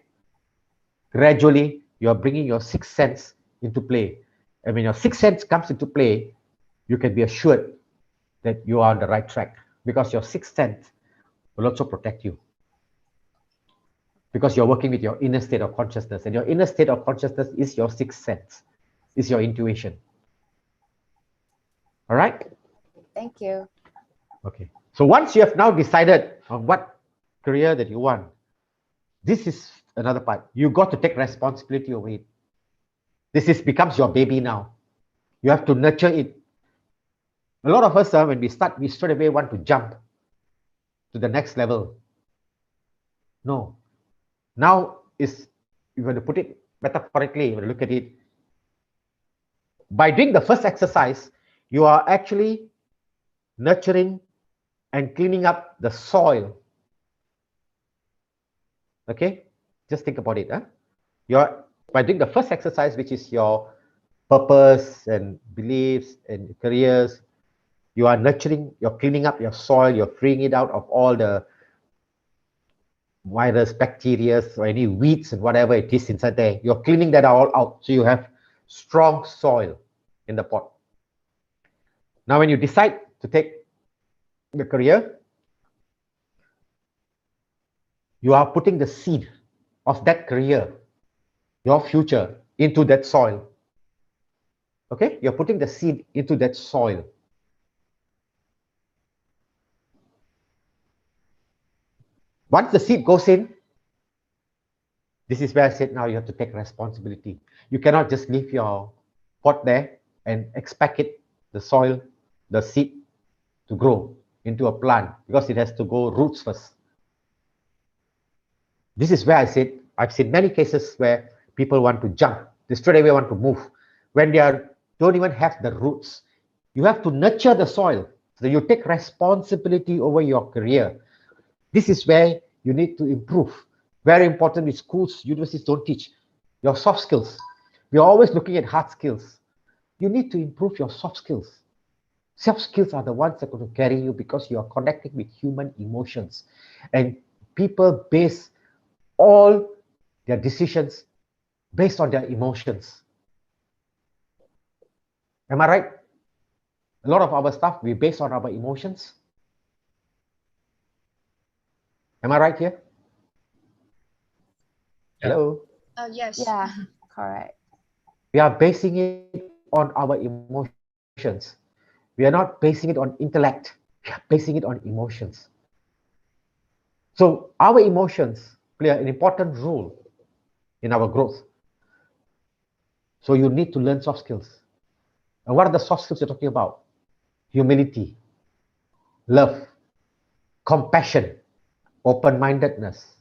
[SPEAKER 3] gradually you are bringing your sixth sense into play. And when your sixth sense comes into play, you can be assured that you are on the right track, because your sixth sense will also protect you, because you're working with your inner state of consciousness, and your inner state of consciousness is your sixth sense, is your intuition. All right?
[SPEAKER 9] Thank you.
[SPEAKER 3] Okay. So once you have now decided on what career that you want, this is another part. You got to take responsibility over it. Becomes your baby now. You have to nurture it. A lot of us, when we start, we straight away want to jump to the next level. No. Now is, you want to put it metaphorically, you want to look at it. By doing the first exercise, you are actually nurturing and cleaning up the soil. Okay? Just think about it. By doing the first exercise, which is your purpose and beliefs and careers, you are nurturing, you're cleaning up your soil, you're freeing it out of all the virus, bacteria, or any weeds and whatever it is inside there. You're cleaning that all out, so you have strong soil in the pot. Now, when you decide to take the career, you are putting the seed of that career, your future, into that soil. Okay? You're putting the seed into that soil. Once the seed goes in, this is where I said now you have to take responsibility. You cannot just leave your pot there and expect the soil, the seed, to grow into a plant, because it has to go roots first. This is where I said, I've seen many cases where people want to jump. They straight away want to move. When they don't even have the roots. You have to nurture the soil. So you take responsibility over your career. This is where you need to improve. Very important with schools, universities don't teach. Your soft skills. We're always looking at hard skills. You need to improve your soft skills. Soft skills are the ones that are going to carry you, because you are connecting with human emotions. And people base all their decisions based on their emotions. Am I right? A lot of our stuff we base on our emotions. Am I right here?
[SPEAKER 4] Yeah.
[SPEAKER 3] Hello?
[SPEAKER 5] Yes.
[SPEAKER 9] Yeah, correct.
[SPEAKER 3] We are basing it on our emotions. We are not basing it on intellect. We are basing it on emotions. So our emotions play an important role in our growth. So you need to learn soft skills. And what are the soft skills you're talking about? Humility, love, compassion, open-mindedness,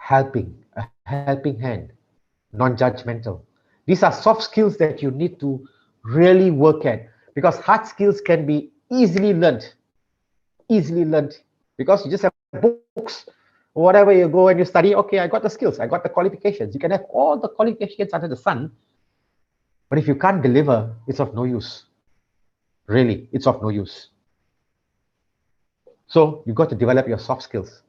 [SPEAKER 3] a helping hand, non-judgmental. These are soft skills that you need to really work at, because hard skills can be easily learned, because you just have books, whatever you go and you study. Okay, I got the skills, I got the qualifications. You can have all the qualifications under the sun, but if you can't deliver, it's of no use. Really, it's of no use. So you got to develop your soft skills.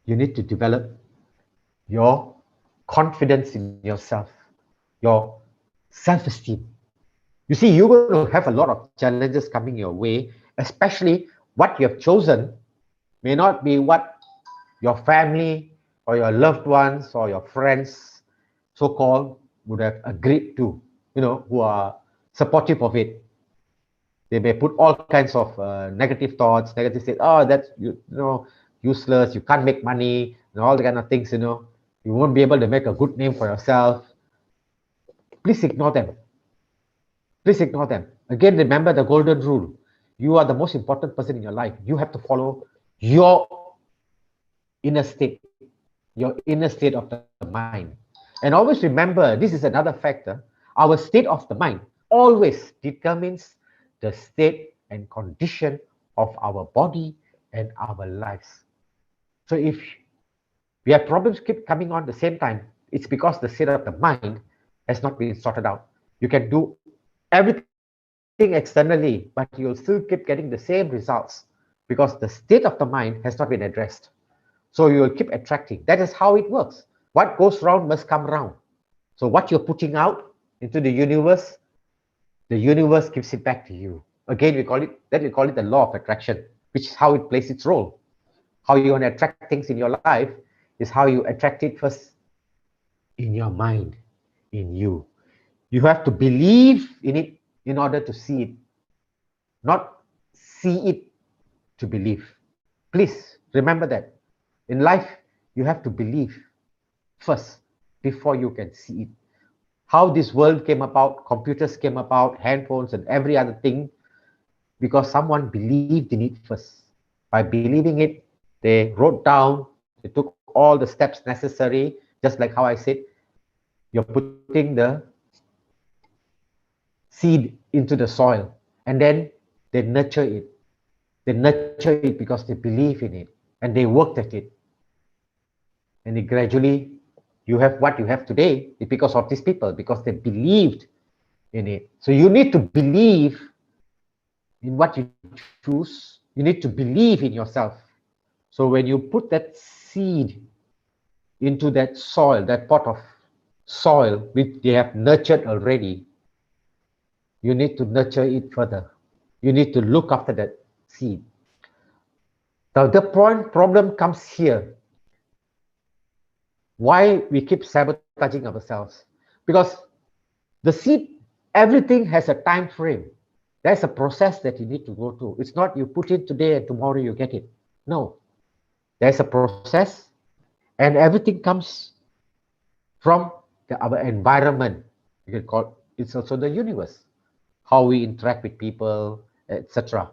[SPEAKER 3] You need to develop your confidence in yourself, your self-esteem. You see, you're going to have a lot of challenges coming your way, especially what you have chosen may not be what your family or your loved ones or your friends, so-called, would have agreed to, who are supportive of it. They may put all kinds of negative thoughts, negative say, oh, that's useless, you can't make money, and all the kind of things, you won't be able to make a good name for yourself. Please ignore them. Please ignore them. Again, remember the golden rule. You are the most important person in your life. You have to follow your inner state of the mind. And always remember, this is another factor, our state of the mind always determines the state and condition of our body and our lives. So if we have problems keep coming on the same time, it's because the state of the mind has not been sorted out. You can do everything externally, but you'll still keep getting the same results because the state of the mind has not been addressed. So you will keep attracting. That is how it works. What goes round must come round. So what you're putting out into the universe gives it back to you. Again, we call it the law of attraction, which is how it plays its role. How you want to attract things in your life is how you attract it first in your mind, in you. You have to believe in it in order to see it, not see it to believe. Please remember that. In life, you have to believe first before you can see it. How this world came about, computers came about, handphones and every other thing, because someone believed in it first. By believing it, they wrote down, they took all the steps necessary, just like how I said, you're putting the seed into the soil, and then they nurture it. They nurture it because they believe in it, and they worked at it. And gradually, you have what you have today is because of these people, because they believed in it. So you need to believe in what you choose. You need to believe in yourself. So when you put that seed into that soil, that pot of soil which they have nurtured already, you need to nurture it further. You need to look after that seed. Now the problem comes here. Why we keep sabotaging ourselves? Because the seed, everything has a time frame. There's a process that you need to go through. It's not you put it today and tomorrow you get it. No. There's a process, and everything comes from our environment. You can call it's also the universe, how we interact with people, etc.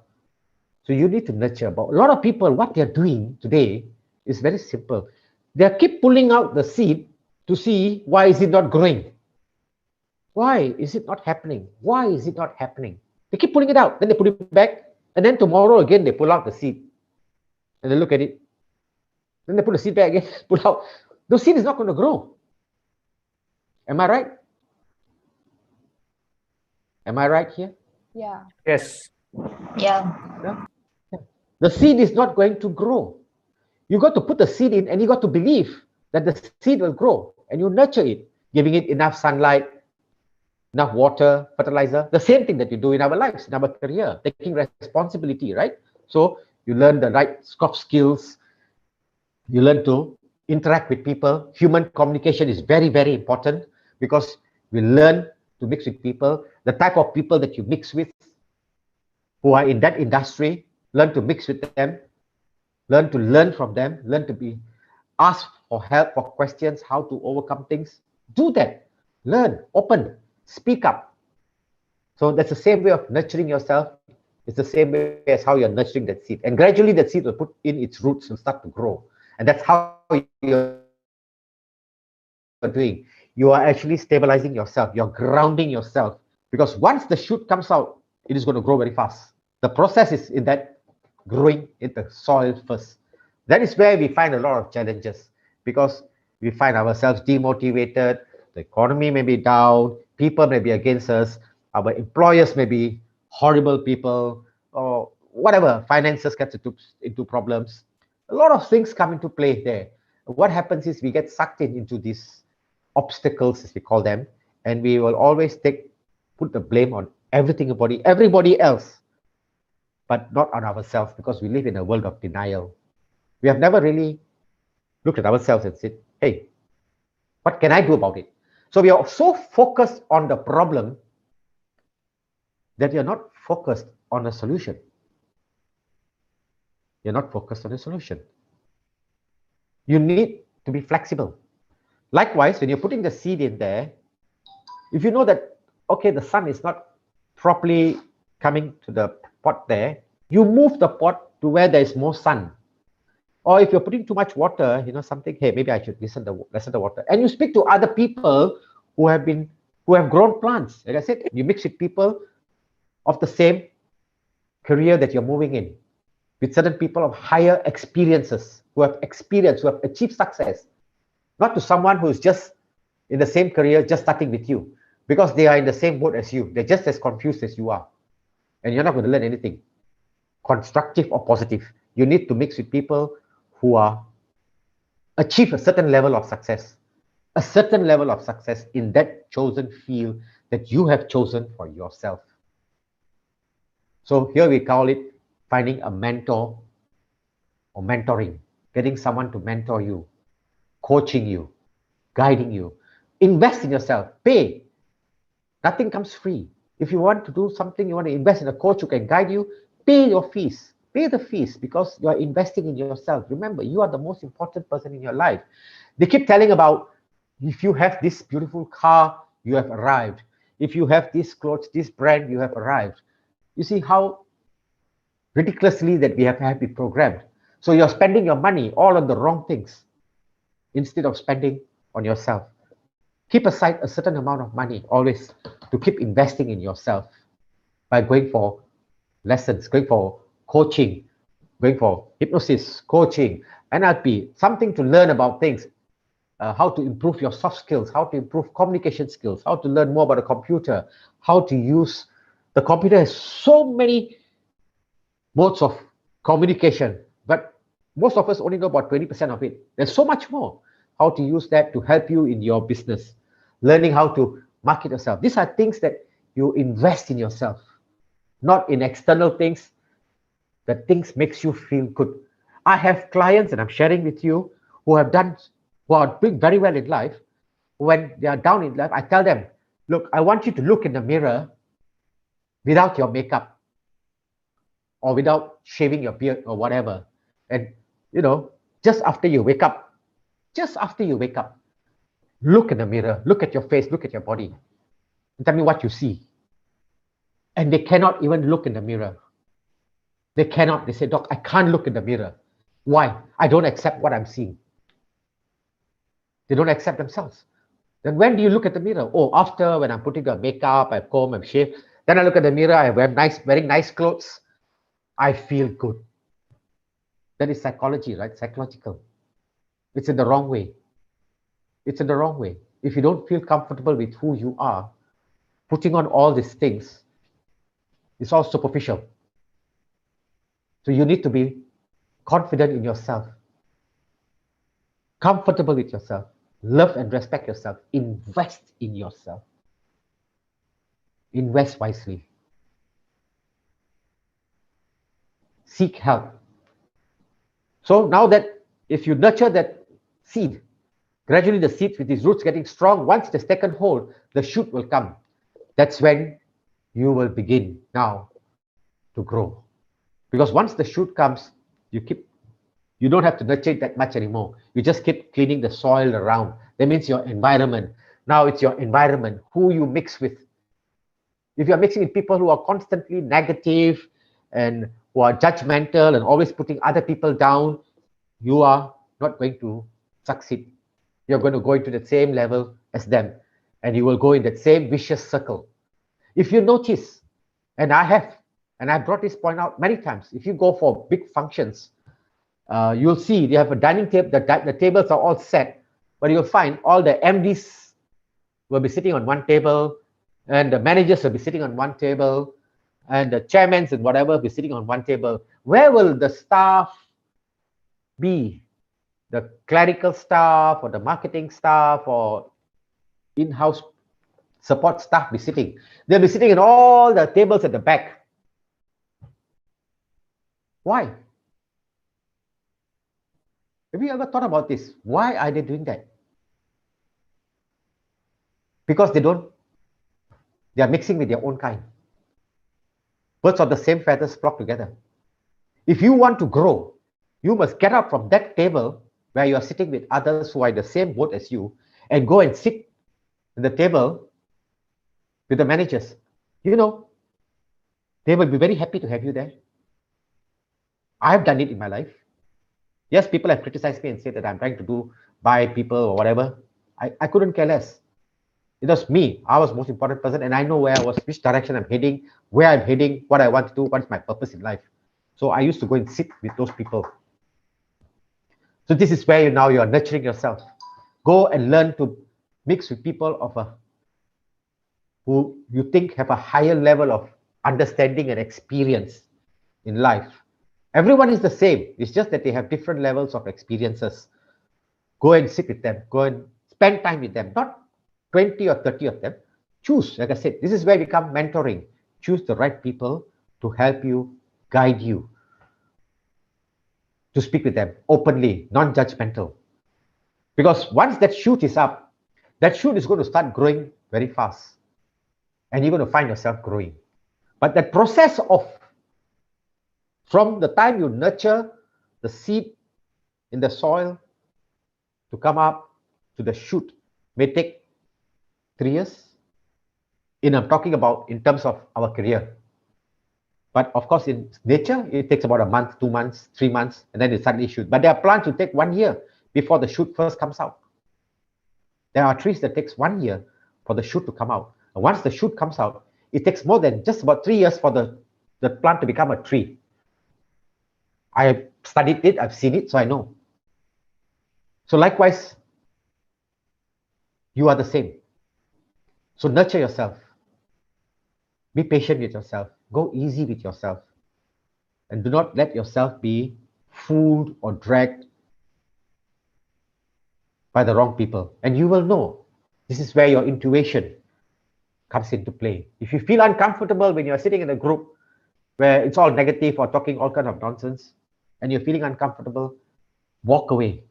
[SPEAKER 3] So you need to nurture. But a lot of people, what they're doing today is very simple. They keep pulling out the seed to see why is it not growing. Why is it not happening? Why is it not happening? They keep pulling it out, then they put it back, and then tomorrow again they pull out the seed, and they look at it. Then they put the seed back again, pull out. The seed is not going to grow. Am I right? Am I right here?
[SPEAKER 9] Yeah.
[SPEAKER 1] Yes.
[SPEAKER 7] Yeah.
[SPEAKER 3] The seed is not going to grow. You got to put the seed in, and you got to believe that the seed will grow, and you nurture it, giving it enough sunlight, enough water, fertilizer, the same thing that you do in our lives, in our career, taking responsibility, right? So you learn the right soft skills, you learn to interact with people. Human communication is very, very important because we learn to mix with people. The type of people that you mix with who are in that industry, learn to mix with them, learn to learn from them, learn to be asked for help, for questions, how to overcome things. Do that. Learn, open, speak up. So that's the same way of nurturing yourself It's the same way as how you're nurturing that seed. And gradually that seed will put in its roots and start to grow. And that's how you're doing. You are actually stabilizing yourself. You're grounding yourself. Because once the shoot comes out, it is going to grow very fast. The process is in that growing in the soil first. That is where we find a lot of challenges, because we find ourselves demotivated, the economy may be down, people may be against us, our employers may be horrible people, or whatever, finances get into problems. A lot of things come into play there. What happens is we get sucked into these obstacles, as we call them, and we will always put the blame on everybody else, but not on ourselves, because we live in a world of denial. We have never really looked at ourselves and said, hey, what can I do about it? So we are so focused on the problem that you're not focused on a solution. You're not focused on a solution. You need to be flexible. Likewise, when you're putting the seed in there, if you know that, okay, the sun is not properly coming to the pot there, you move the pot to where there is more sun. Or if you're putting too much water, something, hey, maybe I should lessen the water. And you speak to other people who have grown plants. Like I said, you mix with people of the same career that you're moving in, with certain people of higher experiences, who have achieved success. Not to someone who's just in the same career, just starting with you, because they are in the same boat as you. They're just as confused as you are. And you're not going to learn anything, constructive or positive. You need to mix with people who achieve a certain level of success in that chosen field that you have chosen for yourself. So here we call it finding a mentor or mentoring, getting someone to mentor you, coaching you, guiding you. Invest in yourself, pay. Nothing comes free. If you want to do something, you want to invest in a coach who can guide you, pay your fees. Pay the fees, because you are investing in yourself. Remember, you are the most important person in your life. They keep telling about, if you have this beautiful car, you have arrived. If you have this clothes, this brand, you have arrived. You see how ridiculously that we have been programmed. So you're spending your money all on the wrong things instead of spending on yourself. Keep aside a certain amount of money always to keep investing in yourself by going for lessons, going for coaching, going for hypnosis, coaching, NLP, something to learn about things, how to improve your soft skills, how to improve communication skills, how to learn more about a computer, how to use the computer. Has so many modes of communication, but most of us only know about 20% of it. There's so much more. How to use that to help you in your business, learning how to market yourself. These are things that you invest in yourself, not in external things, that things makes you feel good. I have clients, and I'm sharing with you, who are doing very well in life. When they are down in life, I tell them, look, I want you to look in the mirror without your makeup or without shaving your beard or whatever. And, just after you wake up, look in the mirror, look at your face, look at your body, and tell me what you see. And they cannot even look in the mirror. They cannot. They say, Doc, I can't look in the mirror. Why? I don't accept what I'm seeing. They don't accept themselves. Then when do you look at the mirror? Oh, after, when I'm putting on makeup, I comb, I shave. Then I look at the mirror, I wearing nice clothes. I feel good. That is psychology, right? Psychological. It's in the wrong way. It's in the wrong way. If you don't feel comfortable with who you are, putting on all these things is all superficial. So you need to be confident in yourself, comfortable with yourself, love and respect yourself, invest in yourself, invest wisely, seek help. So now that if you nurture that seed, gradually the seed with its roots getting strong, once it has taken hold, the shoot will come. That's when you will begin now to grow. Because once the shoot comes, you don't have to nurture it that much anymore. You just keep cleaning the soil around. That means your environment. Now it's your environment, who you mix with. If you're mixing with people who are constantly negative, and who are judgmental and always putting other people down, you are not going to succeed. You're going to go into the same level as them, and you will go in that same vicious circle. If you notice, and I brought this point out many times, if you go for big functions, you'll see they have a dining table, the tables are all set, but you'll find all the MDs will be sitting on one table, and the managers will be sitting on one table, and the chairmen and whatever will be sitting on one table. Where will the staff be? The clerical staff or the marketing staff or in-house support staff be sitting? They'll be sitting in all the tables at the back. Why? Have you ever thought about this? Why are they doing that? Because they are mixing with their own kind. Birds of the same feathers flock together. If you want to grow, you must get up from that table where you are sitting with others who are in the same boat as you and go and sit at the table with the managers. You know, they will be very happy to have you there. I have done it in my life. Yes, people have criticized me and said that I'm trying to buy people or whatever. I couldn't care less. It was me. I was the most important person, and I know where I was, which direction I'm heading, where I'm heading, what I want to do, what is my purpose in life. So I used to go and sit with those people. So this is where you are nurturing yourself. Go and learn to mix with people who you think have a higher level of understanding and experience in life. Everyone is the same. It's just that they have different levels of experiences. Go and sit with them. Go and spend time with them. Not 20 or 30 of them. Choose, like I said, this is where we come mentoring. Choose the right people to help you, guide you, to speak with them openly, non-judgmental. Because once that shoot is up, that shoot is going to start growing very fast. And you're going to find yourself growing. But that process from the time you nurture the seed in the soil to come up to the shoot may take 3 years. I'm talking about in terms of our career. But of course, in nature, it takes about a month, 2 months, 3 months, and then it suddenly shoots. But there are plants who take 1 year before the shoot first comes out. There are trees that takes 1 year for the shoot to come out. And once the shoot comes out, it takes more than just about 3 years for the plant to become a tree. I have studied it, I've seen it, so I know. So likewise, you are the same. So nurture yourself. Be patient with yourself. Go easy with yourself. And do not let yourself be fooled or dragged by the wrong people. And you will know. This is where your intuition comes into play. If you feel uncomfortable when you're sitting in a group where it's all negative or talking all kinds of nonsense, and you're feeling uncomfortable, walk away.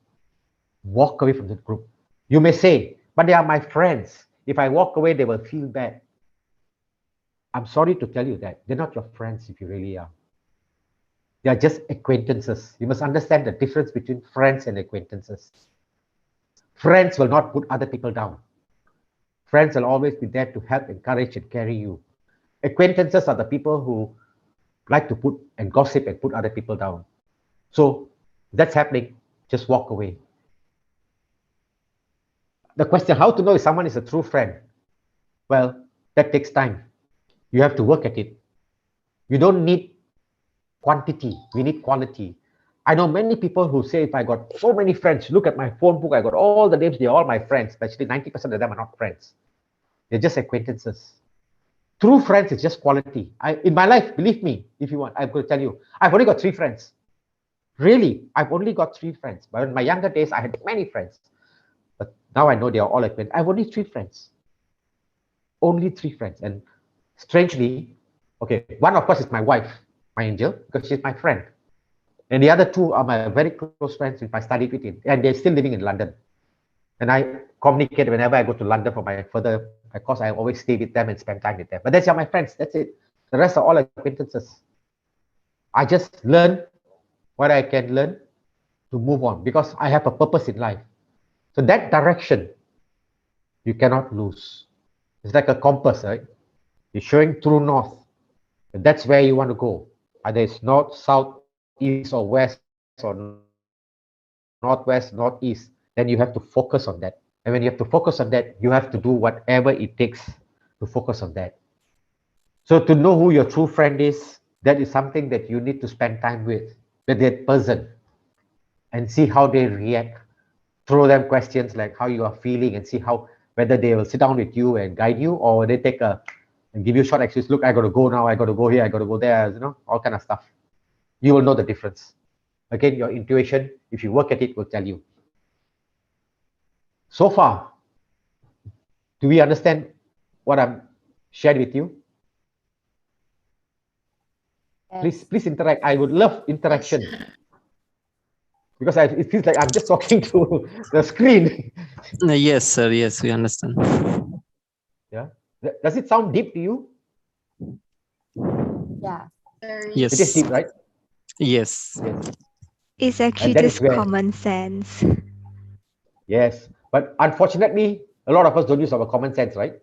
[SPEAKER 3] Walk away from that group. You may say, but they are my friends. If I walk away, they will feel bad. I'm sorry to tell you that they're not your friends if you really are. They are just acquaintances. You must understand the difference between friends and acquaintances. Friends will not put other people down. Friends will always be there to help, encourage, and carry you. Acquaintances are the people who like to put and gossip and put other people down. So that's happening. Just walk away. The question, how to know if someone is a true friend? Well, that takes time. You have to work at it. You don't need quantity. We need quality. I know many people who say, if I got so many friends, look at my phone book, I got all the names, they're all my friends. Actually, 90% of them are not friends. They're just acquaintances. True friends is just quality. In my life, believe me, if you want, I'm going to tell you, I've only got 3 friends. Really, I've only got 3 friends. But in my younger days, I had many friends. But now I know they are all acquaintances. I have only 3 friends. Only 3 friends. And strangely, okay, one of course is my wife, my angel, because she's my friend. And the other 2 are my very close friends which I studied with him, and they're still living in London. And I communicate whenever I go to London for my further course. I always stay with them and spend time with them. But that's my friends. That's it. The rest are all acquaintances. I just learn what I can learn to move on because I have a purpose in life. So that direction, you cannot lose. It's like a compass, right? You're showing true north. And that's where you want to go. either it's north, south, east, or west, or northwest, northeast, then you have to focus on that. And when you have to focus on that, you have to do whatever it takes to focus on that. So to know who your true friend is, that is something that you need to spend time with that person and see how they react. Throw them questions like how you are feeling and see how whether they will sit down with you and guide you, or they take a and give you short excuse. Look, I got to go now. I got to go here. I got to go there. You know, all kind of stuff. You will know the difference. Again, your intuition, if you work at it, will tell you. So far, do we understand what I'm shared with you?
[SPEAKER 9] Yes.
[SPEAKER 3] Please interact. I would love interaction. Because it feels like I'm just talking to the screen.
[SPEAKER 8] Yes, sir. Yes, we understand.
[SPEAKER 3] Yeah. Does it sound deep to you?
[SPEAKER 9] Yeah.
[SPEAKER 8] Yes.
[SPEAKER 3] It is deep, right?
[SPEAKER 8] Yes.
[SPEAKER 6] It's actually
[SPEAKER 3] that is
[SPEAKER 6] just
[SPEAKER 3] where-
[SPEAKER 6] common sense.
[SPEAKER 3] Yes. But unfortunately, a lot of us don't use our common sense, right?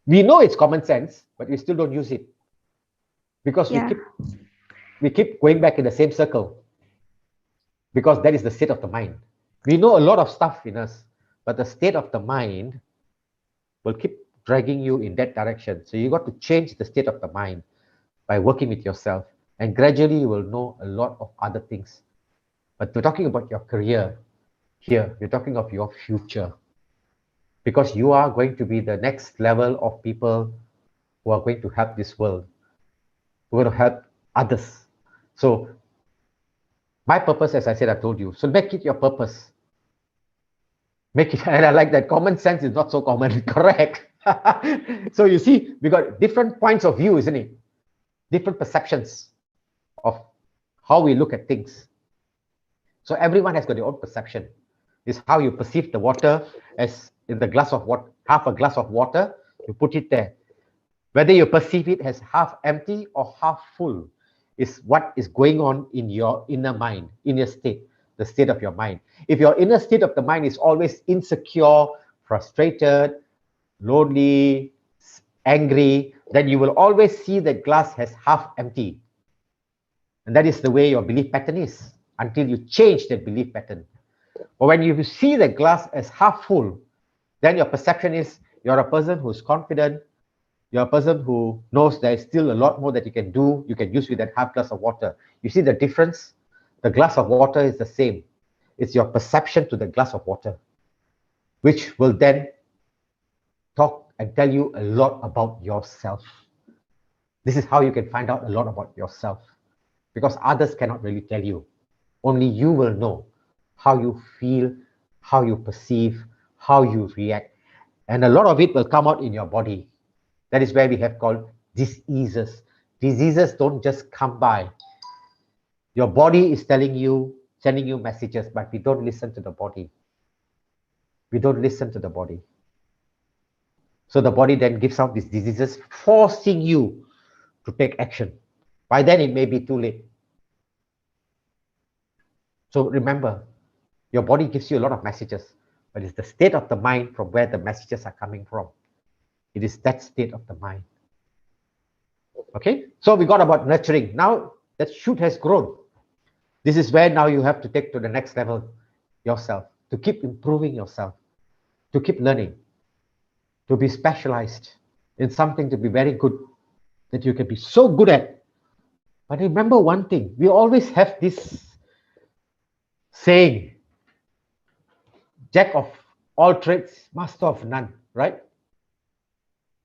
[SPEAKER 3] We know it's common sense, but we still don't use it. Because
[SPEAKER 6] Yeah.
[SPEAKER 3] we keep going back in the same circle. Because that is the state of the mind. We know a lot of stuff in us, but the state of the mind will keep dragging you in that direction. So you got to change the state of the mind by working with yourself, and gradually you will know a lot of other things. But we're talking about your career here. We're talking of your future, because you are going to be the next level of people who are going to help this world, who are going to help others. So my purpose, as I said, I told you, so make it your purpose. Make it, and I like that common sense is not so common, correct? So you see, we got different points of view, isn't it? Different perceptions of how we look at things. So everyone has got their own perception. It's how you perceive the water, as in the glass of water, half a glass of water, you put it there. Whether you perceive it as half empty or half full is what is going on in your inner mind, inner state, the state of your mind. If your inner state of the mind is always insecure, frustrated, lonely, angry, then you will always see the glass as half empty. And that is the way your belief pattern is, until you change that belief pattern. But when you see the glass as half full, then your perception is you're a person who's confident, you're a person who knows there is still a lot more that you can do, you can use with that half glass of water. You see the difference? The glass of water is the same. It's your perception to the glass of water, which will then talk and tell you a lot about yourself. This is how you can find out a lot about yourself, because others cannot really tell you. Only you will know how you feel, how you perceive, how you react. And a lot of it will come out in your body. That is where we have called diseases. Diseases don't just come by. Your body is telling you, sending you messages, but we don't listen to the body. We don't listen to the body. So the body then gives out these diseases, forcing you to take action. By then, it may be too late. So remember, your body gives you a lot of messages, but it's the state of the mind from where the messages are coming from. It is that state of the mind. Okay, so we got about nurturing. Now that shoot has grown. This is where now you have to take to the next level yourself, to keep improving yourself, to keep learning, to be specialized in something, to be very good, that you can be so good at. But remember one thing, we always have this saying, jack of all trades, master of none, right?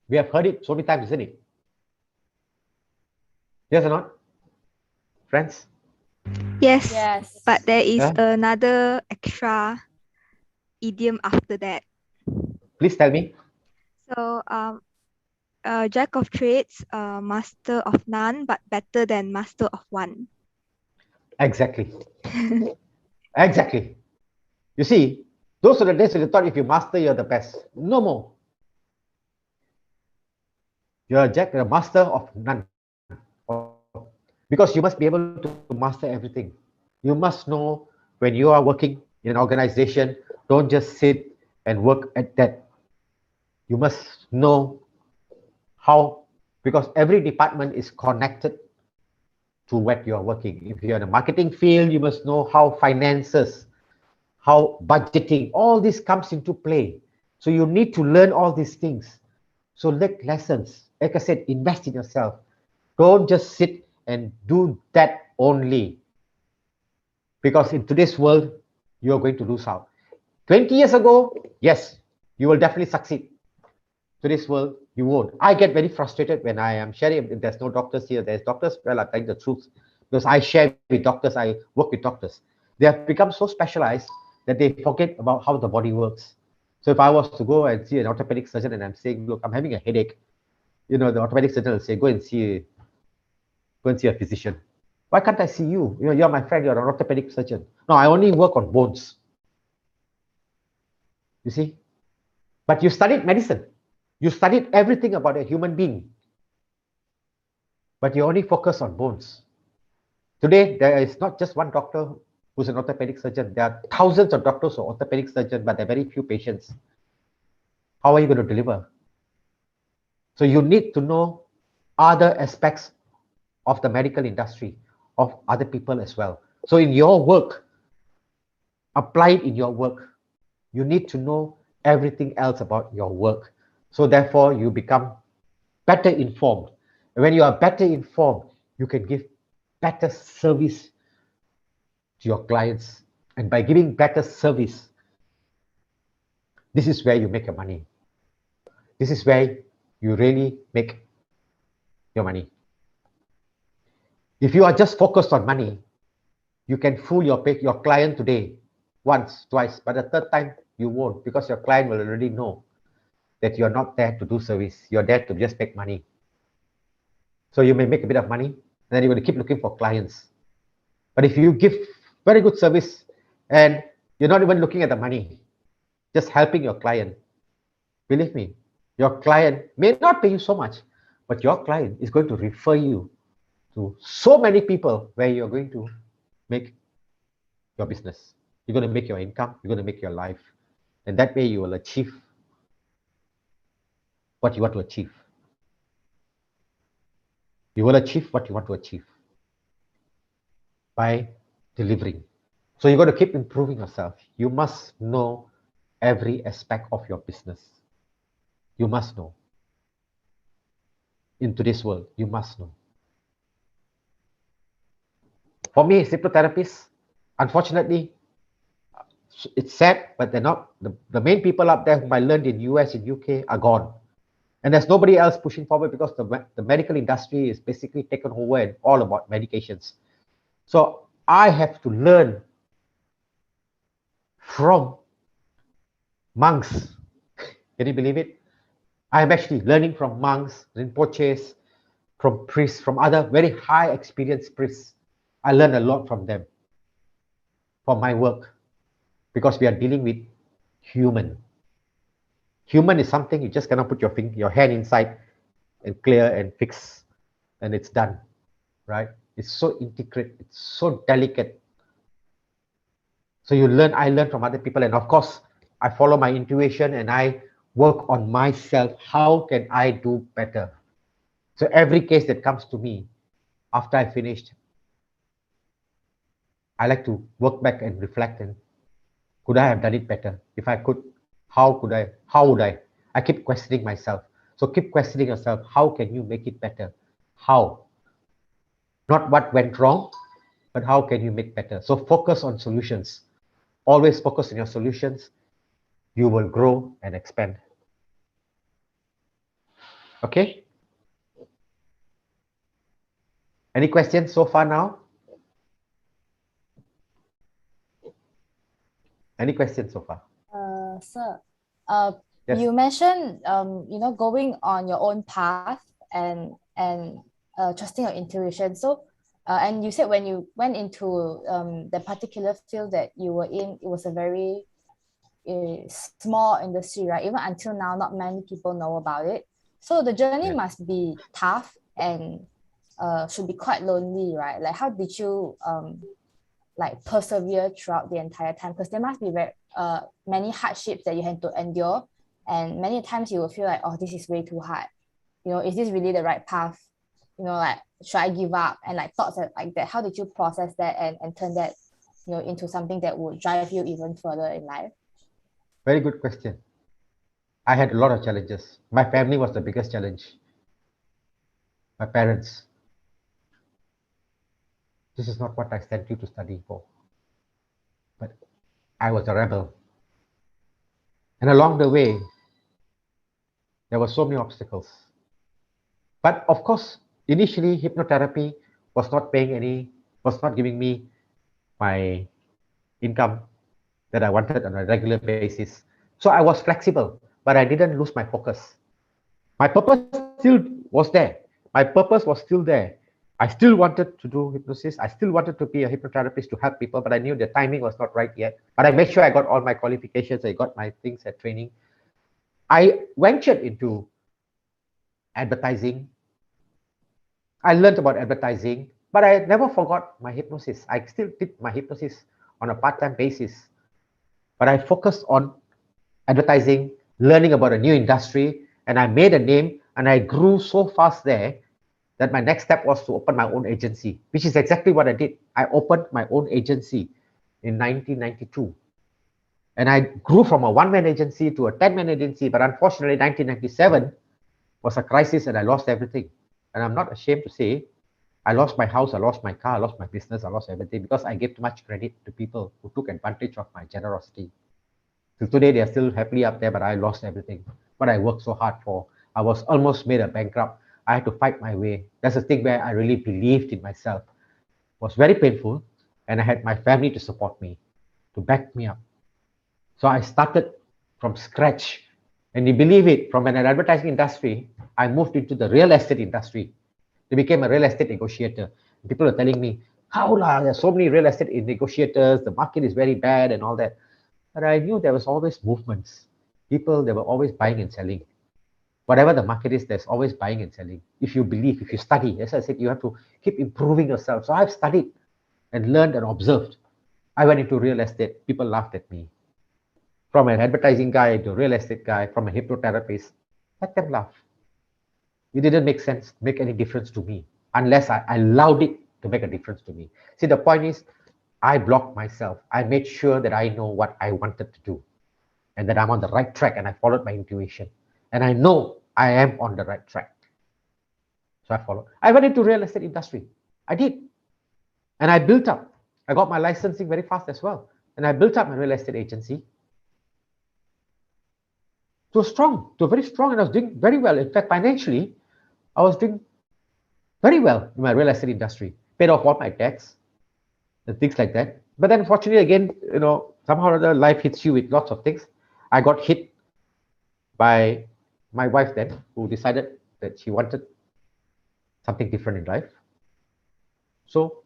[SPEAKER 3] We have heard it so many times, isn't it? Yes or not, friends?
[SPEAKER 6] Yes.
[SPEAKER 9] Yes.
[SPEAKER 6] But there is
[SPEAKER 3] Yeah.
[SPEAKER 6] another extra idiom after that.
[SPEAKER 3] Please tell me.
[SPEAKER 6] So jack of trades, master of none, but better than master of one.
[SPEAKER 3] Exactly. Exactly. You see, those are the days when you thought if you master, you're the best. No more. You're a master of none. Because you must be able to master everything. You must know when you are working in an organization, don't just sit and work at that. You must know how, because every department is connected to what you are working. If you're in the marketing field, you must know how finances, how budgeting, all this comes into play. So you need to learn all these things. So take lessons. Like I said, invest in yourself. Don't just sit and do that only. Because in today's world, you're going to lose out. 20 years ago, yes, you will definitely succeed. Today's world, you won't. I get very frustrated when I am sharing. If there's no doctors here, there's doctors. Well, I'm telling the truth. Because I share with doctors, I work with doctors. They have become so specialized that they forget about how the body works. So if I was to go and see an orthopedic surgeon and I'm saying, look, I'm having a headache, the orthopedic surgeon will say, go and see a physician. Why can't I see you? You're my friend, you're an orthopedic surgeon. No, I only work on bones. You see? But you studied medicine. You studied everything about a human being. But you only focus on bones. Today, there is not just one doctor who's an orthopedic surgeon. There are thousands of doctors who are orthopedic surgeons, but there are very few patients. How are you going to deliver? So you need to know other aspects of the medical industry, of other people as well. So in your work, apply it in your work. You need to know everything else about your work. So therefore, you become better informed. And when you are better informed, you can give better service to your clients. And by giving better service, this is where you make your money. This is where you really make your money. If you are just focused on money, you can fool your client today once, twice, but the third time you won't, because your client will already know that you're not there to do service. You're there to just make money. So you may make a bit of money, and then you're going to keep looking for clients. But if you give very good service and you're not even looking at the money, just helping your client, believe me, your client may not pay you so much, but your client is going to refer you to so many people where you're going to make your business. You're going to make your income. You're going to make your life. And that way you will achieve what you want to achieve. You will achieve what you want to achieve by delivering. So you've got to keep improving yourself. You must know every aspect of your business. You must know. In today's world, you must know. For me, hypnotherapists, unfortunately, it's sad, but they're not. The main people up there whom I learned in US, in UK are gone. And there's nobody else pushing forward because the medical industry is basically taken over and all about medications. So I have to learn from monks. Can you believe it? I'm actually learning from monks, rinpoches, from priests, from other very high experienced priests. I learn a lot from them for my work because we are dealing with human. Human is something you just cannot put your hand inside and clear and fix and it's done, right? It's so intricate, it's so delicate. So I learn from other people, and of course, I follow my intuition and I work on myself. How can I do better? So every case that comes to me after I finished, I like to work back and reflect and could I have done it better? If I could, how would I? I keep questioning myself. So keep questioning yourself. How can you make it better? How? Not what went wrong, but how can you make better? So focus on solutions. Always focus on your solutions. You will grow and expand. Okay? Any questions so far now? Any questions so far?
[SPEAKER 9] Sir,
[SPEAKER 3] Yes.
[SPEAKER 9] you mentioned going on your own path and trusting your intuition. So and you said when you went into the particular field that you were in, it was a very small industry, right? Even until now, not many people know about it. So the journey must be tough and should be quite lonely, right? Like how did you like persevere throughout the entire time? Because there must be many hardships that you had to endure, and many times you will feel like, oh, this is way too hard. Is this really the right path? Like should I give up, and like thoughts like that. How did you process that and turn that, into something that would drive you even further in life?
[SPEAKER 3] Very good question. I had a lot of challenges. My family was the biggest challenge. My parents. This is not what I sent you to study for. But I was a rebel. And along the way, there were so many obstacles. But of course, initially hypnotherapy was not giving me my income that I wanted on a regular basis. So I was flexible, but I didn't lose my focus. My purpose still was there. My purpose was still there. I still wanted to do hypnosis. I still wanted to be a hypnotherapist to help people, but I knew the timing was not right yet. But I made sure I got all my qualifications. I got my things at training. I ventured into advertising. I learned about advertising, but I never forgot my hypnosis. I still did my hypnosis on a part-time basis, but I focused on advertising, learning about a new industry, and I made a name, and I grew so fast there that my next step was to open my own agency, which is exactly what I did. I opened my own agency in 1992. And I grew from a one-man agency to a 10-man agency, but unfortunately 1997 was a crisis and I lost everything. And I'm not ashamed to say, I lost my house, I lost my car, I lost my business, I lost everything because I gave too much credit to people who took advantage of my generosity. Till today, they are still happily up there, but I lost everything. What I worked so hard for. I was almost made a bankrupt. I had to fight my way. That's the thing where I really believed in myself. It was very painful, and I had my family to support me, to back me up. So I started from scratch. And you believe it, from an advertising industry, I moved into the real estate industry. I became a real estate negotiator. People are telling me, how there's so many real estate negotiators, the market is very bad and all that. But I knew there was always movements. People, they were always buying and selling. Whatever the market is, there's always buying and selling. If you believe, if you study, as I said, you have to keep improving yourself. So I've studied and learned and observed. I went into real estate. People laughed at me. From an advertising guy to a real estate guy, from a hypnotherapist, let them laugh. It didn't make sense, make any difference to me, unless I allowed it to make a difference to me. See, the point is, I blocked myself. I made sure that I know what I wanted to do and that I'm on the right track, and I followed my intuition. And I know I am on the right track. So I followed. I went into real estate industry. I did. And I built up. I got my licensing very fast as well. And I built up my real estate agency to very strong, and I was doing very well. In fact, financially, I was doing very well in my real estate industry. Paid off all my debts and things like that. But then unfortunately, again, somehow or other, life hits you with lots of things. I got hit by my wife then, who decided that she wanted something different in life. So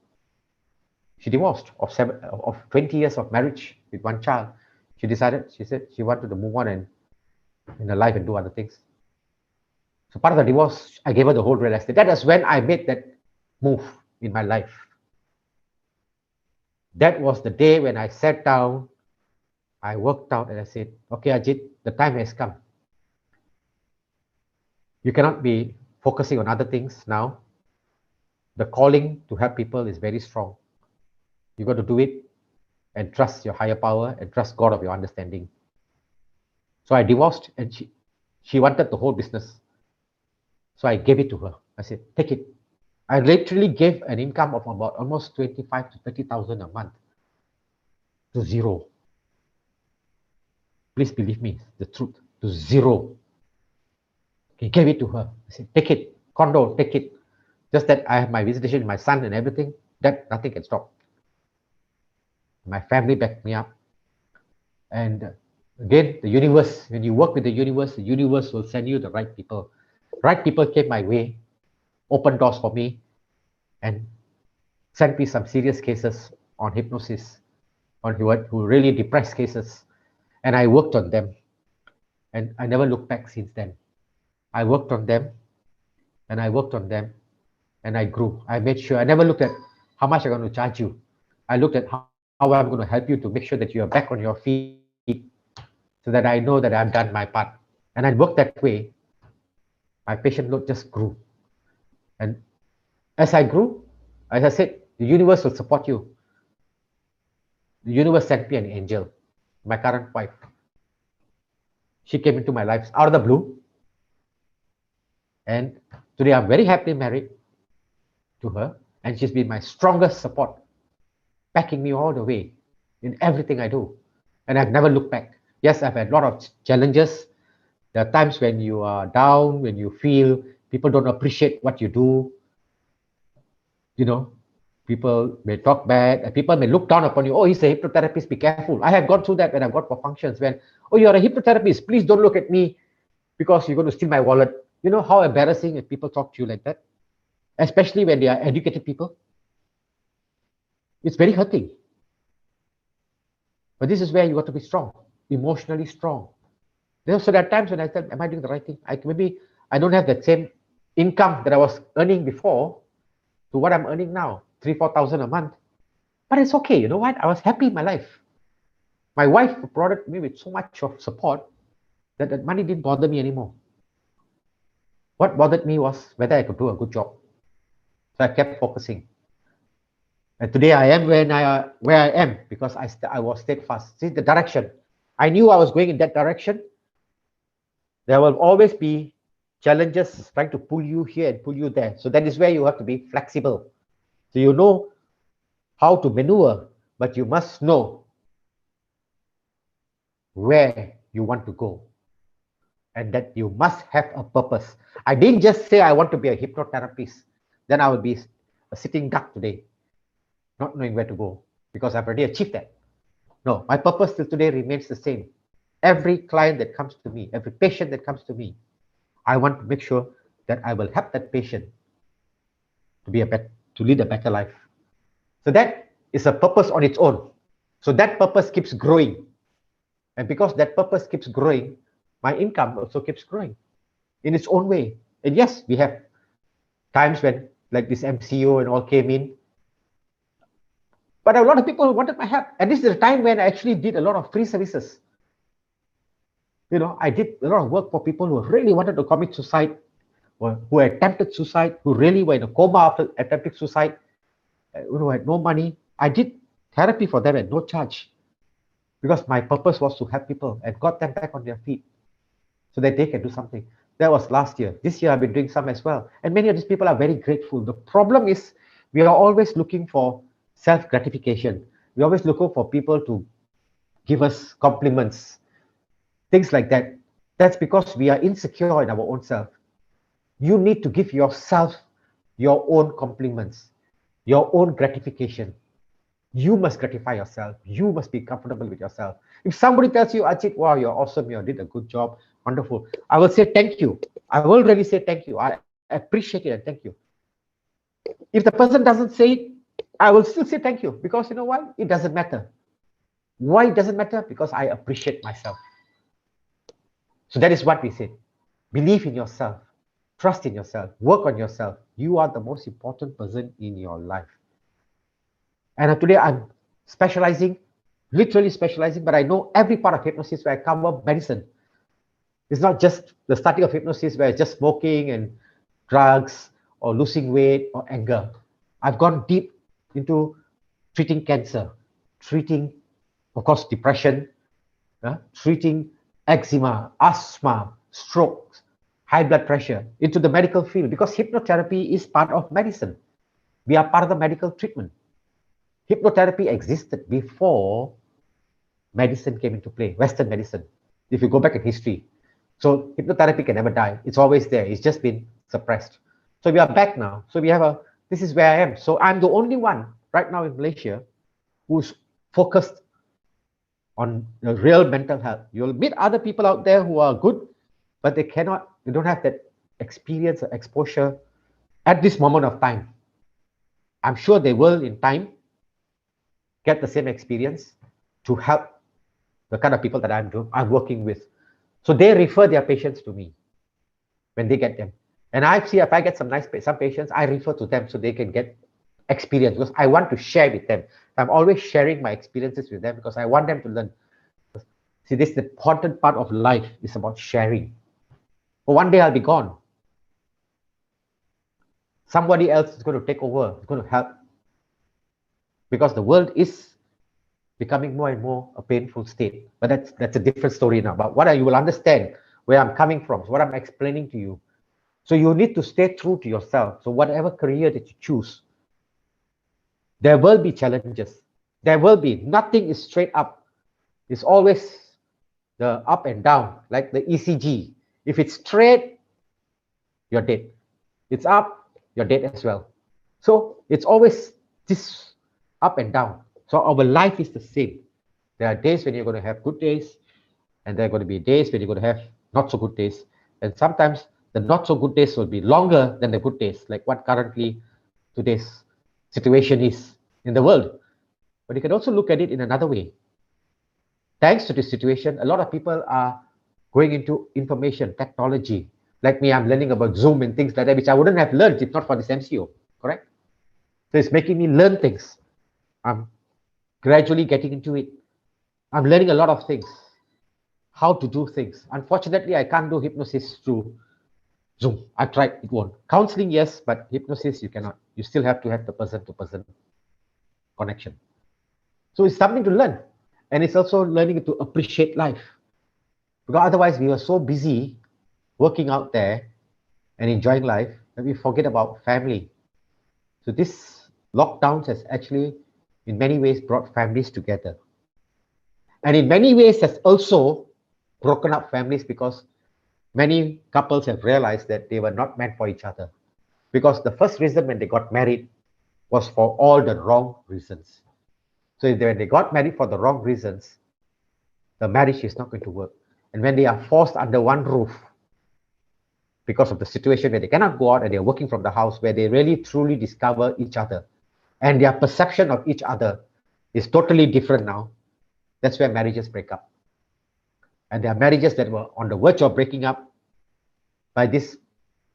[SPEAKER 3] she divorced of 20 years of marriage with one child. She said she wanted to move on and in her life and do other things. So part of the divorce, I gave her the whole real estate. That is when I made that move in my life. That was the day when I sat down, I worked out, and I said, okay, Ajit, the time has come. You cannot be focusing on other things now. The calling to help people is very strong. You got to do it and trust your higher power and trust God of your understanding. So I divorced, and she wanted the whole business. So I gave it to her. I said, take it. I literally gave an income of about almost 25 to 30,000 a month to zero. Please believe me, the truth, to zero. He gave it to her. I said, take it, condo, take it. Just that I have my visitation, my son and everything, that nothing can stop. My family backed me up. And again, the universe, when you work with the universe will send you the right people. Right people came my way, opened doors for me, and sent me some serious cases on hypnosis, on who really depressed cases. And I worked on them. And I never looked back since then. I worked on them, and I worked on them, and I grew. I made sure, I never looked at how much I'm going to charge you. I looked at how I'm going to help you to make sure that you are back on your feet so that I know that I've done my part. And I worked that way. My patient load just grew. And As I grew, as I said, the universe will support you. The universe sent me an angel, my current wife. She came into my life out of the blue. And today I'm very happily married to her. And she's been my strongest support, backing me all the way in everything I do. And I've never looked back. Yes, I've had a lot of challenges. There are times when you are down, when you feel people don't appreciate what you do. You know, people may talk bad, and people may look down upon you. Oh, he's a hypnotherapist, be careful. I have gone through that when I've got for functions when, oh, you're a hypnotherapist, please don't look at me because you're going to steal my wallet. You know how embarrassing if people talk to you like that, especially when they are educated people. It's very hurting. But this is where you got to be strong, emotionally strong. So there are times when I said, am I doing the right thing? Maybe I don't have that same income that I was earning before to what I'm earning now, 3,000-4,000 a month. But it's okay. You know what? I was happy in my life. My wife provided me with so much of support that that money didn't bother me anymore. What bothered me was whether I could do a good job. So I kept focusing. And today I am where I am because I was steadfast. See the direction. I knew I was going in that direction. There will always be challenges trying to pull you here and pull you there. So that is where you have to be flexible. So you know how to maneuver, but you must know where you want to go. And that you must have a purpose. I didn't just say I want to be a hypnotherapist. Then I would be a sitting duck today, not knowing where to go because I've already achieved that. No, my purpose till today remains the same. Every client that comes to me, every patient that comes to me, I want to make sure that I will help that patient to lead a better life. So that is a purpose on its own. So that purpose keeps growing. And because that purpose keeps growing, my income also keeps growing in its own way. And yes, we have times when like this MCO and all came in. But a lot of people wanted my help. And this is the time when I actually did a lot of free services. You know, I did a lot of work for people who really wanted to commit suicide, or who attempted suicide, who really were in a coma after attempting suicide, who had no money. I did therapy for them at no charge because my purpose was to help people and got them back on their feet so that they can do something. That was last year. This year, I've been doing some as well. And many of these people are very grateful. The problem is we are always looking for self-gratification. We're always looking for people to give us compliments, things like that. That's because we are insecure in our own self. You need to give yourself your own compliments, your own gratification. You must gratify yourself. You must be comfortable with yourself. If somebody tells you, Ajit, wow, you're awesome, you did a good job, wonderful, I will say thank you. I will really say thank you. I appreciate it and thank you. If the person doesn't say it, I will still say thank you because you know why? It doesn't matter. Why it doesn't matter? Because I appreciate myself. So that is what we say. Believe in yourself. Trust in yourself. Work on yourself. You are the most important person in your life. And today I'm specializing, literally specializing, but I know every part of hypnosis where I cover medicine. It's not just the starting of hypnosis where it's just smoking and drugs or losing weight or anger. I've gone deep into treating cancer, treating, of course, depression, treating eczema, asthma, strokes, high blood pressure, into the medical field because hypnotherapy is part of medicine. We are part of the medical treatment. Hypnotherapy existed before medicine came into play, Western medicine, if you go back in history. So hypnotherapy can never die. It's always there. It's just been suppressed. So we are back now. So we have this is where I am. So I'm the only one right now in Malaysia who's focused on the real mental health. You'll meet other people out there who are good, but they don't have that experience or exposure at this moment of time. I'm sure they will in time get the same experience to help the kind of people that I'm working with. So they refer their patients to me when they get them. And I see if I get some patients, I refer to them so they can get experience because I want to share with them. I'm always sharing my experiences with them because I want them to learn. See, this is the important part of life. It's about sharing. But one day I'll be gone. Somebody else is going to take over, is going to help. Because the world is becoming more and more a painful state. But that's a different story now. But you will understand where I'm coming from, what I'm explaining to you. So you need to stay true to yourself. So whatever career that you choose, there will be challenges. There will be. Nothing is straight up. It's always the up and down, like the ECG. If it's straight, you're dead. It's up, you're dead as well. So it's always this up and down. So our life is the same. There are days when you're going to have good days, and there are going to be days when you're going to have not so good days. And sometimes the not so good days will be longer than the good days, like what currently today's situation is in the world. But you can also look at it in another way. Thanks to this situation, a lot of people are going into information technology. Like me, I'm learning about Zoom and things like that, which I wouldn't have learned if not for this MCO, correct? So it's making me learn things. I'm gradually getting into it. I'm learning a lot of things, how to do things. Unfortunately, I can't do hypnosis through Zoom. I tried, it won't. Counseling, yes, but hypnosis, you cannot. You still have to have the person-to-person connection. So it's something to learn. And it's also learning to appreciate life. Because otherwise, we were so busy working out there and enjoying life that we forget about family. So this lockdown has actually, in many ways, brought families together. And in many ways, has also broken up families because many couples have realized that they were not meant for each other. Because the first reason when they got married was for all the wrong reasons. So when they got married for the wrong reasons, the marriage is not going to work. And when they are forced under one roof, because of the situation where they cannot go out and they're working from the house, where they really truly discover each other, and their perception of each other is totally different now, that's where marriages break up. And there are marriages that were on the verge of breaking up. By this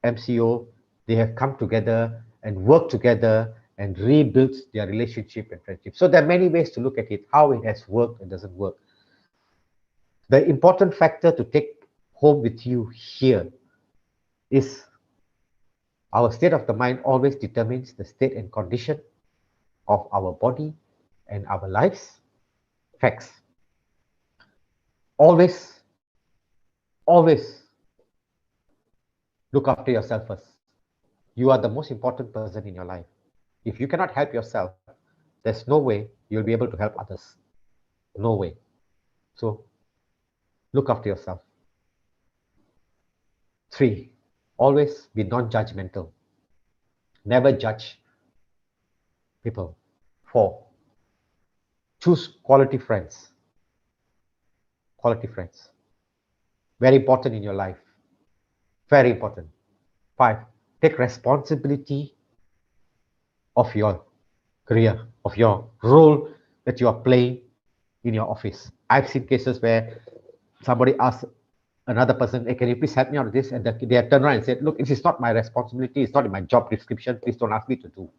[SPEAKER 3] MCO, they have come together and worked together and rebuilt their relationship and friendship. So there are many ways to look at it, how it has worked and doesn't work. The important factor to take home with you here is our state of the mind always determines the state and condition of our body and our lives. Facts. Always look after yourself first. You are the most important person in your life. If you cannot help yourself, there's no way you'll be able to help others. No way. So look after yourself. 3, always be non-judgmental. Never judge people. 4, choose quality friends. Quality friends. Very important in your life. Very important. 5, take responsibility of your career, of your role that you are playing in your office. I've seen cases where somebody asks another person, hey, can you please help me out with this? And they have turned around and said, look, this is not my responsibility. It's not in my job description. Please don't ask me to do.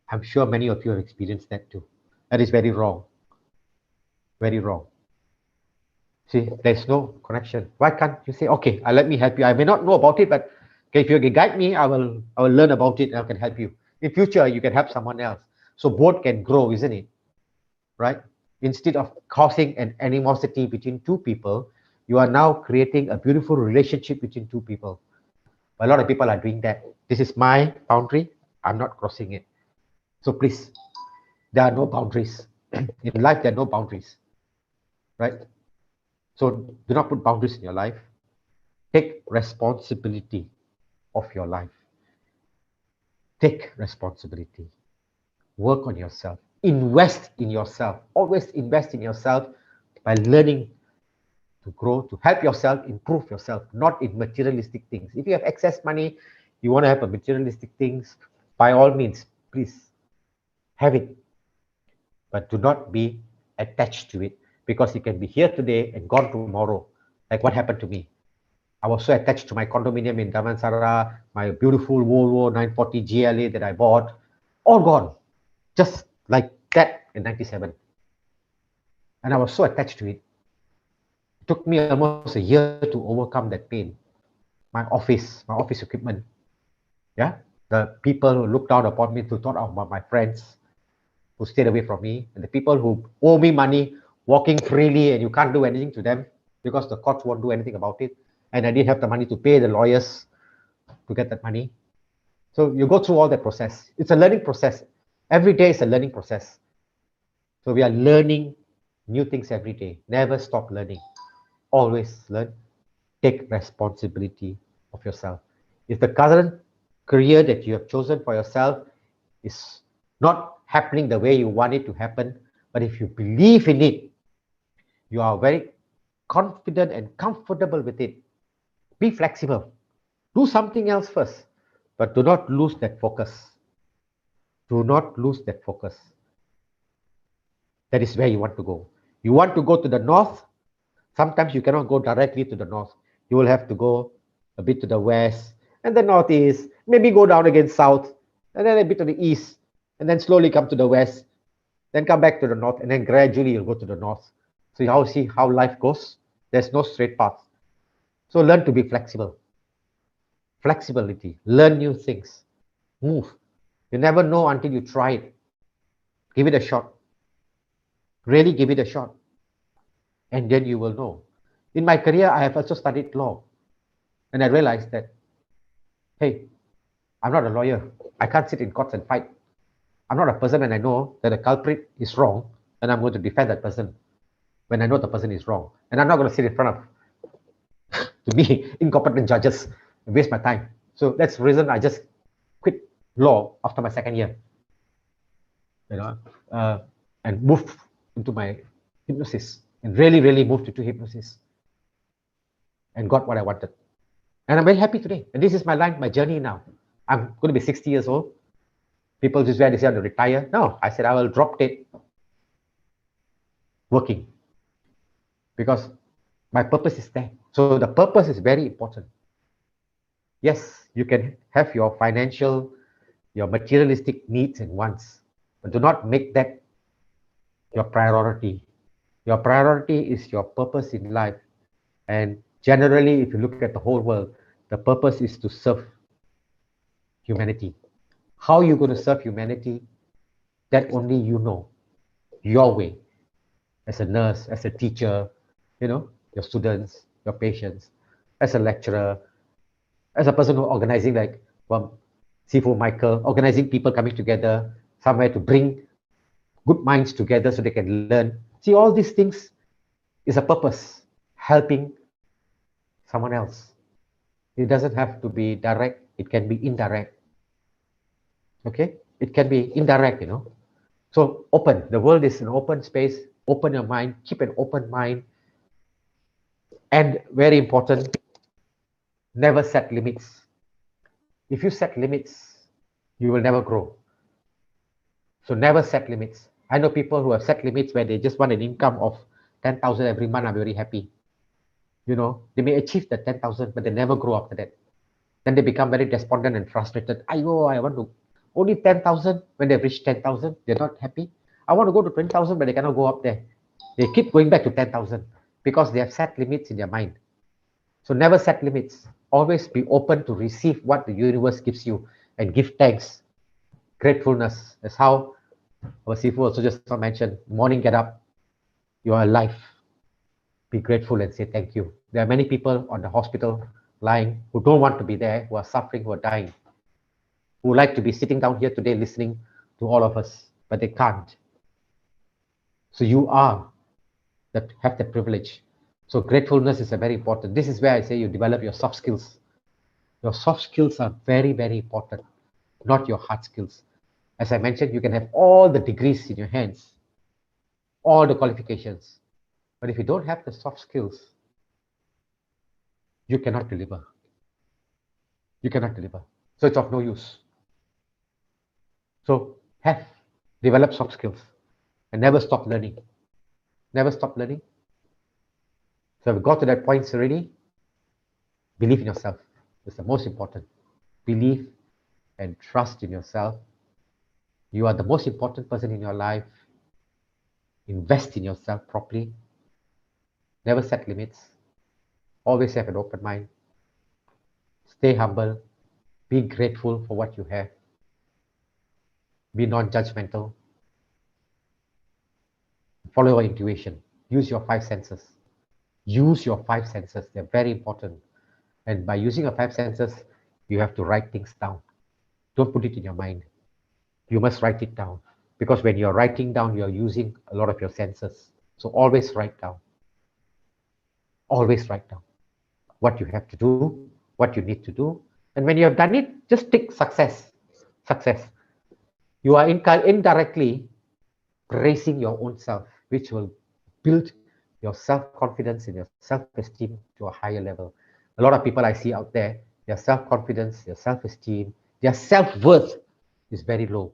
[SPEAKER 3] I'm sure many of you have experienced that too. That is very wrong. Very wrong. See, there's no connection. Why can't you say, okay, let me help you. I may not know about it, but okay, if you can guide me, I will learn about it and I can help you. In future, you can help someone else. So both can grow, isn't it? Right? Instead of causing an animosity between two people, you are now creating a beautiful relationship between two people. A lot of people are doing that. This is my boundary. I'm not crossing it. So please, there are no boundaries. In life, there are no boundaries. Right? So do not put boundaries in your life. Take responsibility of your life. Take responsibility. Work on yourself. Invest in yourself. Always invest in yourself by learning to grow, to help yourself, improve yourself, not in materialistic things. If you have excess money, you want to have a materialistic things, by all means, please have it. But do not be attached to it, because it can be here today and gone tomorrow, like what happened to me. I was so attached to my condominium in Damansara, my beautiful Volvo 940 GLA that I bought, all gone, just like that in 97. And I was so attached to it. It took me almost a year to overcome that pain. My office equipment, yeah, the people who looked down upon me, who thought about my friends, who stayed away from me, and the people who owe me money, walking freely, and you can't do anything to them because the courts won't do anything about it. And I didn't have the money to pay the lawyers to get that money. So you go through all that process. It's a learning process. Every day is a learning process. So we are learning new things every day. Never stop learning. Always learn. Take responsibility of yourself. If the current career that you have chosen for yourself is not happening the way you want it to happen, but if you believe in it, you are very confident and comfortable with it, be flexible. Do something else first, but do not lose that focus. Do not lose that focus. That is where you want to go. You want to go to the north. Sometimes you cannot go directly to the north. You will have to go a bit to the west and the northeast, maybe go down again south, and then a bit to the east, and then slowly come to the west, then come back to the north, and then gradually you'll go to the north. So you see how life goes. There's no straight path. So learn to be flexible. Flexibility. Learn new things. Move. You never know until you try it. Give it a shot. Really give it a shot. And then you will know. In my career, I have also studied law. And I realized that, hey, I'm not a lawyer. I can't sit in courts and fight. I'm not a person when I know that a culprit is wrong, and I'm going to defend that person when I know the person is wrong. And I'm not going to sit in front of, to me, incompetent judges and waste my time. So that's the reason I just quit law after my second year, and moved into my hypnosis, and really moved into hypnosis and got what I wanted. And I'm very happy today. And this is my life, my journey now. I'm going to be 60 years old. People just say, they want to retire. No, I said, I will drop dead working because my purpose is there. So the purpose is very important. Yes, you can have your financial, your materialistic needs and wants, but do not make that your priority. Your priority is your purpose in life. And generally, if you look at the whole world, the purpose is to serve humanity. How you're going to serve humanity, that only you know, your way. As a nurse, as a teacher, your students, your patients, as a lecturer, as a person who organizing like Sifu Michael, organizing people coming together somewhere to bring good minds together so they can learn. See, all these things is a purpose, helping someone else. It doesn't have to be direct, it can be indirect. Okay, it can be indirect, So open, the world is an open space, open your mind, keep an open mind. And very important, never set limits. If you set limits, you will never grow. So never set limits. I know people who have set limits where they just want an income of 10,000 every month. I'm very happy. They may achieve the 10,000, but they never grow after that. Then they become very despondent and frustrated. I want to only 10,000. When they've reached 10,000, they're not happy. I want to go to 20,000, but they cannot go up there. They keep going back to 10,000 because they have set limits in their mind. So never set limits. Always be open to receive what the universe gives you and give thanks. Gratefulness. That's how our Sifu also just mentioned. Morning, get up. You are alive. Be grateful and say thank you. There are many people on the hospital lying who don't want to be there, who are suffering, who are dying, who would like to be sitting down here today listening to all of us, but they can't. So you are that have the privilege. So gratefulness is a very important. This is where I say you develop your soft skills. Your soft skills are very, very important, not your hard skills. As I mentioned, you can have all the degrees in your hands, all the qualifications. But if you don't have the soft skills, you cannot deliver. You cannot deliver. So it's of no use. So develop soft skills and never stop learning. Never stop learning. So we got to that point already. Believe in yourself. It's the most important. Believe and trust in yourself. You are the most important person in your life. Invest in yourself properly. Never set limits. Always have an open mind. Stay humble. Be grateful for what you have. Be non-judgmental. Follow your intuition. Use your 5 senses. Use your 5 senses. They're very important. And by using your 5 senses, you have to write things down. Don't put it in your mind. You must write it down. Because when you're writing down, you're using a lot of your senses. So always write down. Always write down what you have to do, what you need to do. And when you have done it, just tick success. Success. You are indirectly praising your own self, which will build your self-confidence and your self-esteem to a higher level. A lot of people I see out there, their self-confidence, their self-esteem, their self-worth is very low.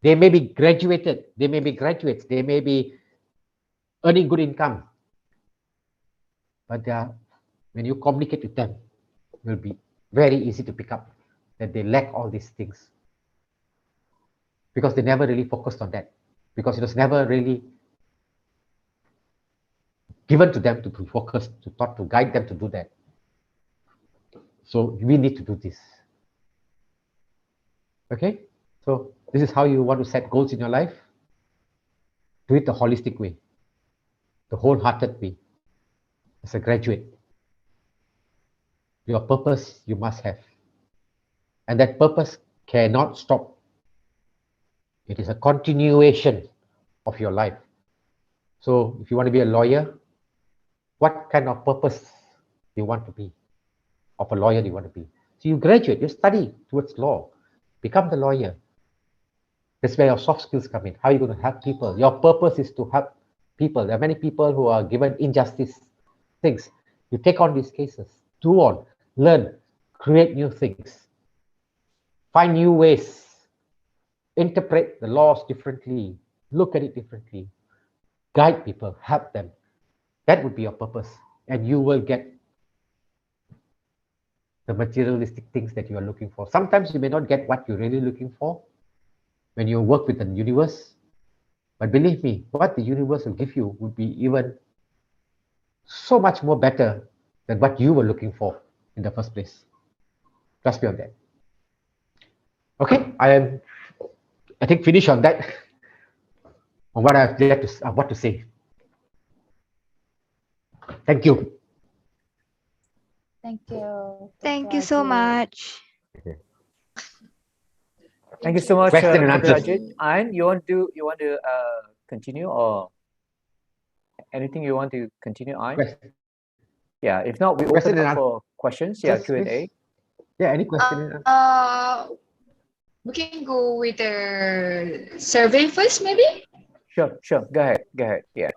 [SPEAKER 3] They may be graduated, they may be graduates, they may be earning good income, but when you communicate with them, it will be very easy to pick up that they lack all these things because they never really focused on that, because it was never really given to them to be focused, to guide them to do that. So we need to do this. Okay? So this is how you want to set goals in your life. Do it the holistic way, the wholehearted way. As a graduate, your purpose you must have. And that purpose cannot stop. It is a continuation of your life. So if you want to be a lawyer, what kind of purpose do you want to be? Of a lawyer do you want to be? So you graduate, you study towards law, become the lawyer. That's where your soft skills come in. How are you going to help people? Your purpose is to help people. There are many people who are given injustice things. You take on these cases, do on, learn, create new things, find new ways, interpret the laws differently, look at it differently, guide people, help them. That would be your purpose. And you will get the materialistic things that you are looking for. Sometimes you may not get what you're really looking for when you work with the universe. But believe me, what the universe will give you would be even so much more better than what you were looking for in the first place. Trust me on that. Okay, I think finish on that, on what I have what to say. Thank you.
[SPEAKER 9] Thank you.
[SPEAKER 6] Thank you so much.
[SPEAKER 1] Thank you so much,
[SPEAKER 3] Question and
[SPEAKER 1] Dr.
[SPEAKER 3] answers.
[SPEAKER 1] Ajit. And you want to continue, or anything you want to continue on?
[SPEAKER 3] Question.
[SPEAKER 1] Yeah, if not, we
[SPEAKER 3] Question
[SPEAKER 1] open
[SPEAKER 3] and
[SPEAKER 1] up for questions. Yeah,
[SPEAKER 3] answers,
[SPEAKER 1] Q&A.
[SPEAKER 3] please. Yeah, any question?
[SPEAKER 5] We can go with the survey first, maybe?
[SPEAKER 1] Sure. Go ahead. Yeah.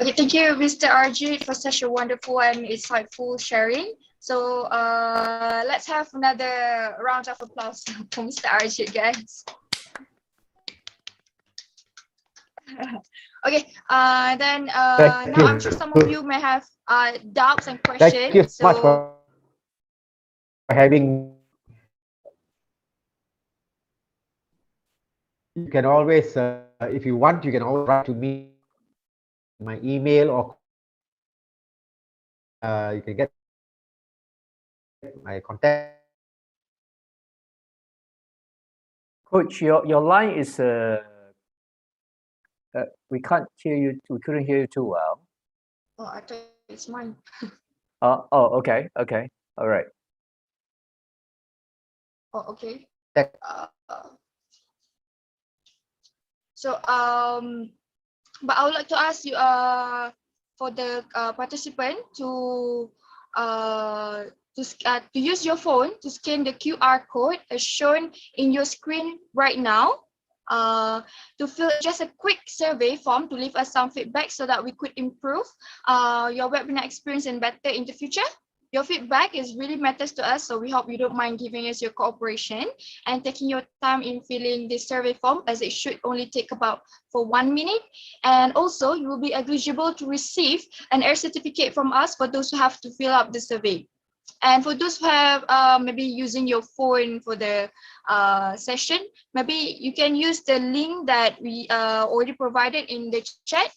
[SPEAKER 5] Okay, thank you, Mr. Arjit, for such a wonderful and insightful sharing. So let's have another round of applause for Mr. Arjit, guys. Okay, then now I'm sure some of you may have doubts and questions.
[SPEAKER 3] Thank you so much for having. You can always, if you want, you can always write to me, my email, or you can get my contact.
[SPEAKER 1] Coach, your line is we can't hear you. We couldn't hear you too well.
[SPEAKER 5] Oh, I thought it's mine.
[SPEAKER 1] Okay. All right.
[SPEAKER 5] Oh, okay.
[SPEAKER 3] Thank-
[SPEAKER 5] So but I would like to ask you for the participant to use your phone to scan the QR code as shown in your screen right now, to fill just a quick survey form to leave us some feedback so that we could improve your webinar experience and better in the future. Your feedback is really matters to us, so we hope you don't mind giving us your cooperation and taking your time in filling this survey form, as it should only take about for 1 minute. And also, you will be eligible to receive an air certificate from us for those who have to fill up the survey. And for those who have maybe using your phone for the session, maybe you can use the link that we already provided in the chat.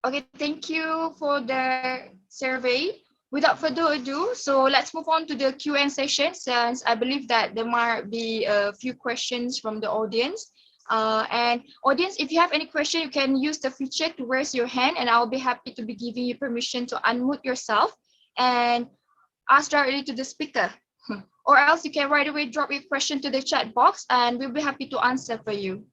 [SPEAKER 5] Okay, thank you for the survey. Without further ado, so let's move on to the Q&A session, since I believe that there might be a few questions from the audience. And audience, if you have any question, you can use the feature to raise your hand, and I'll be happy to be giving you permission to unmute yourself and ask directly to the speaker. Or else you can right away drop your question to the chat box, and we'll be happy to answer for you.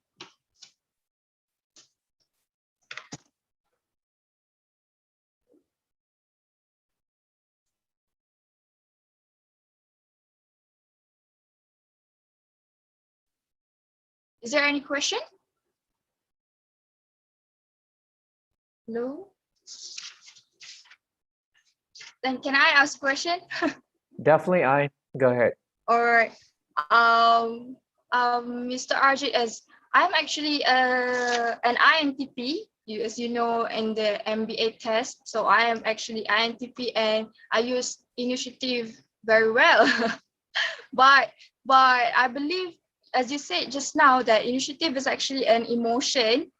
[SPEAKER 5] Is there any question? No? Then can I ask a question?
[SPEAKER 1] Definitely, I go ahead.
[SPEAKER 5] All right. Mr. Arjit, as I'm actually an INTP, as you know, in the MBA test. So I am actually INTP, and I use initiative very well. but I believe, as you said just now, that initiative is actually an emotion,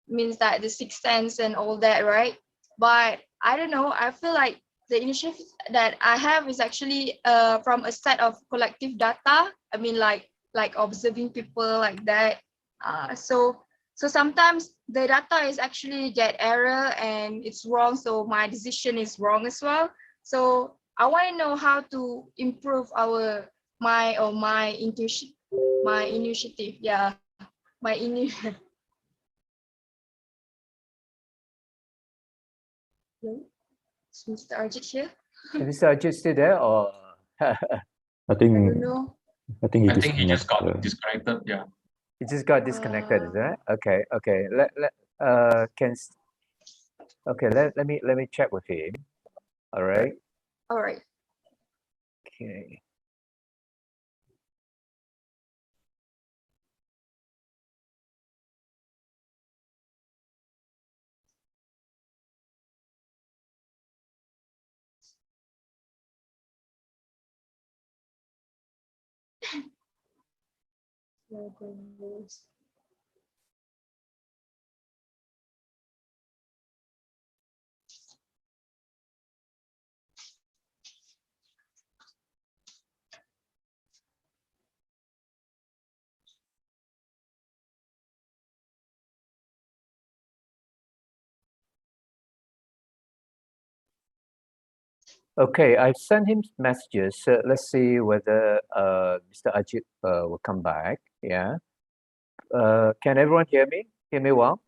[SPEAKER 5] means that the sixth sense and all that, right? But I don't know, I feel like the initiative that I have is actually from a set of collective data. I mean, like observing people like that. So sometimes the data is actually get error and it's wrong, so my decision is wrong as well. So I want to know how to improve my intuition, my initiative. Yeah, my initiative. Is Mr. Arjit here?
[SPEAKER 1] Is Mr. Ajit still there, or?
[SPEAKER 10] I
[SPEAKER 5] I
[SPEAKER 10] think
[SPEAKER 5] don't know.
[SPEAKER 10] I think he
[SPEAKER 11] I think he just got
[SPEAKER 10] disconnected.
[SPEAKER 11] disconnected. Yeah.
[SPEAKER 1] It just got disconnected, is that? Okay, okay. Let me check with him. All right.
[SPEAKER 5] All right.
[SPEAKER 1] Okay. Okay, I've sent him messages. Let's see whether Mr. Ajit will come back. Yeah. Can everyone hear me? Hear me well?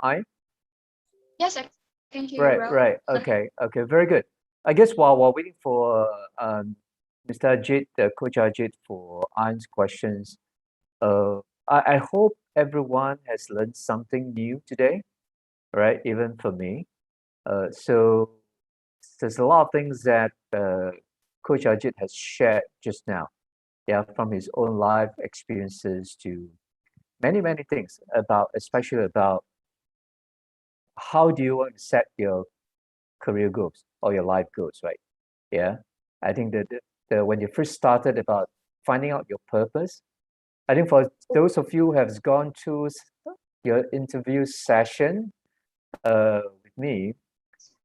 [SPEAKER 5] Yes, I can hear you well.
[SPEAKER 1] Right. Okay. Very good. I guess while we're waiting for Mr. Ajit, Coach Ajit, for An's questions, I hope everyone has learned something new today, right? Even for me. So there's a lot of things that Coach Ajit has shared just now. Yeah, from his own life experiences to many things about, especially about how do you want to set your career goals or your life goals, right? Yeah, I think that when you first started about finding out your purpose, I think for those of you who have gone through your interview session with me,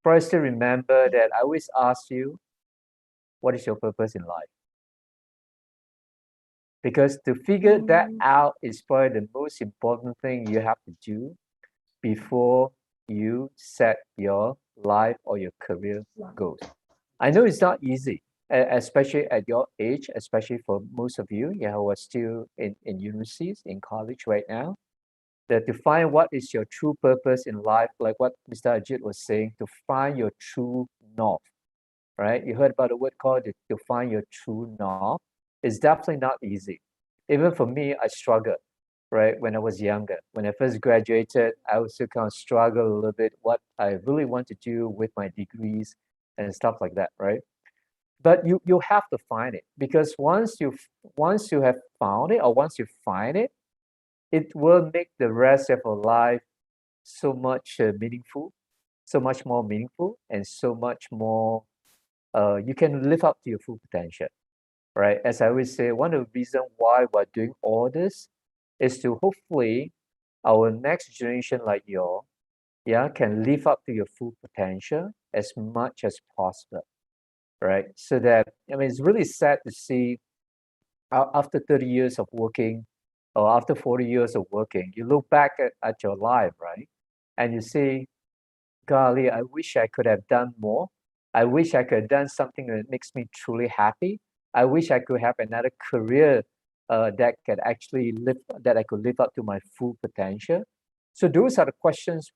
[SPEAKER 1] probably still remember that I always ask you, what is your purpose in life? Because to figure that out is probably the most important thing you have to do before you set your life or your career goals. I know it's not easy, especially at your age, especially for most of you, who are still in universities, in college right now, that to find what is your true purpose in life, like what Mr. Ajit was saying, to find your true north, right? You heard about the word called to find your true north. It's definitely not easy. Even for me, I struggled, right? When I was younger, when I first graduated, I also kind of struggled a little bit what I really want to do with my degrees and stuff like that, right? But you have to find it, because once you have found it, or once you find it, it will make the rest of your life so much meaningful, so much more meaningful, and so much more you can live up to your full potential, right? As I always say, one of the reasons why we're doing all this is to hopefully our next generation like you yeah, can live up to your full potential as much as possible, right? So that, I mean, it's really sad to see after 30 years of working or after 40 years of working, you look back at your life, right? And you say, golly, I wish I could have done more. I wish I could have done something that makes me truly happy. I wish I could have another career that I could live up to my full potential. So those are the questions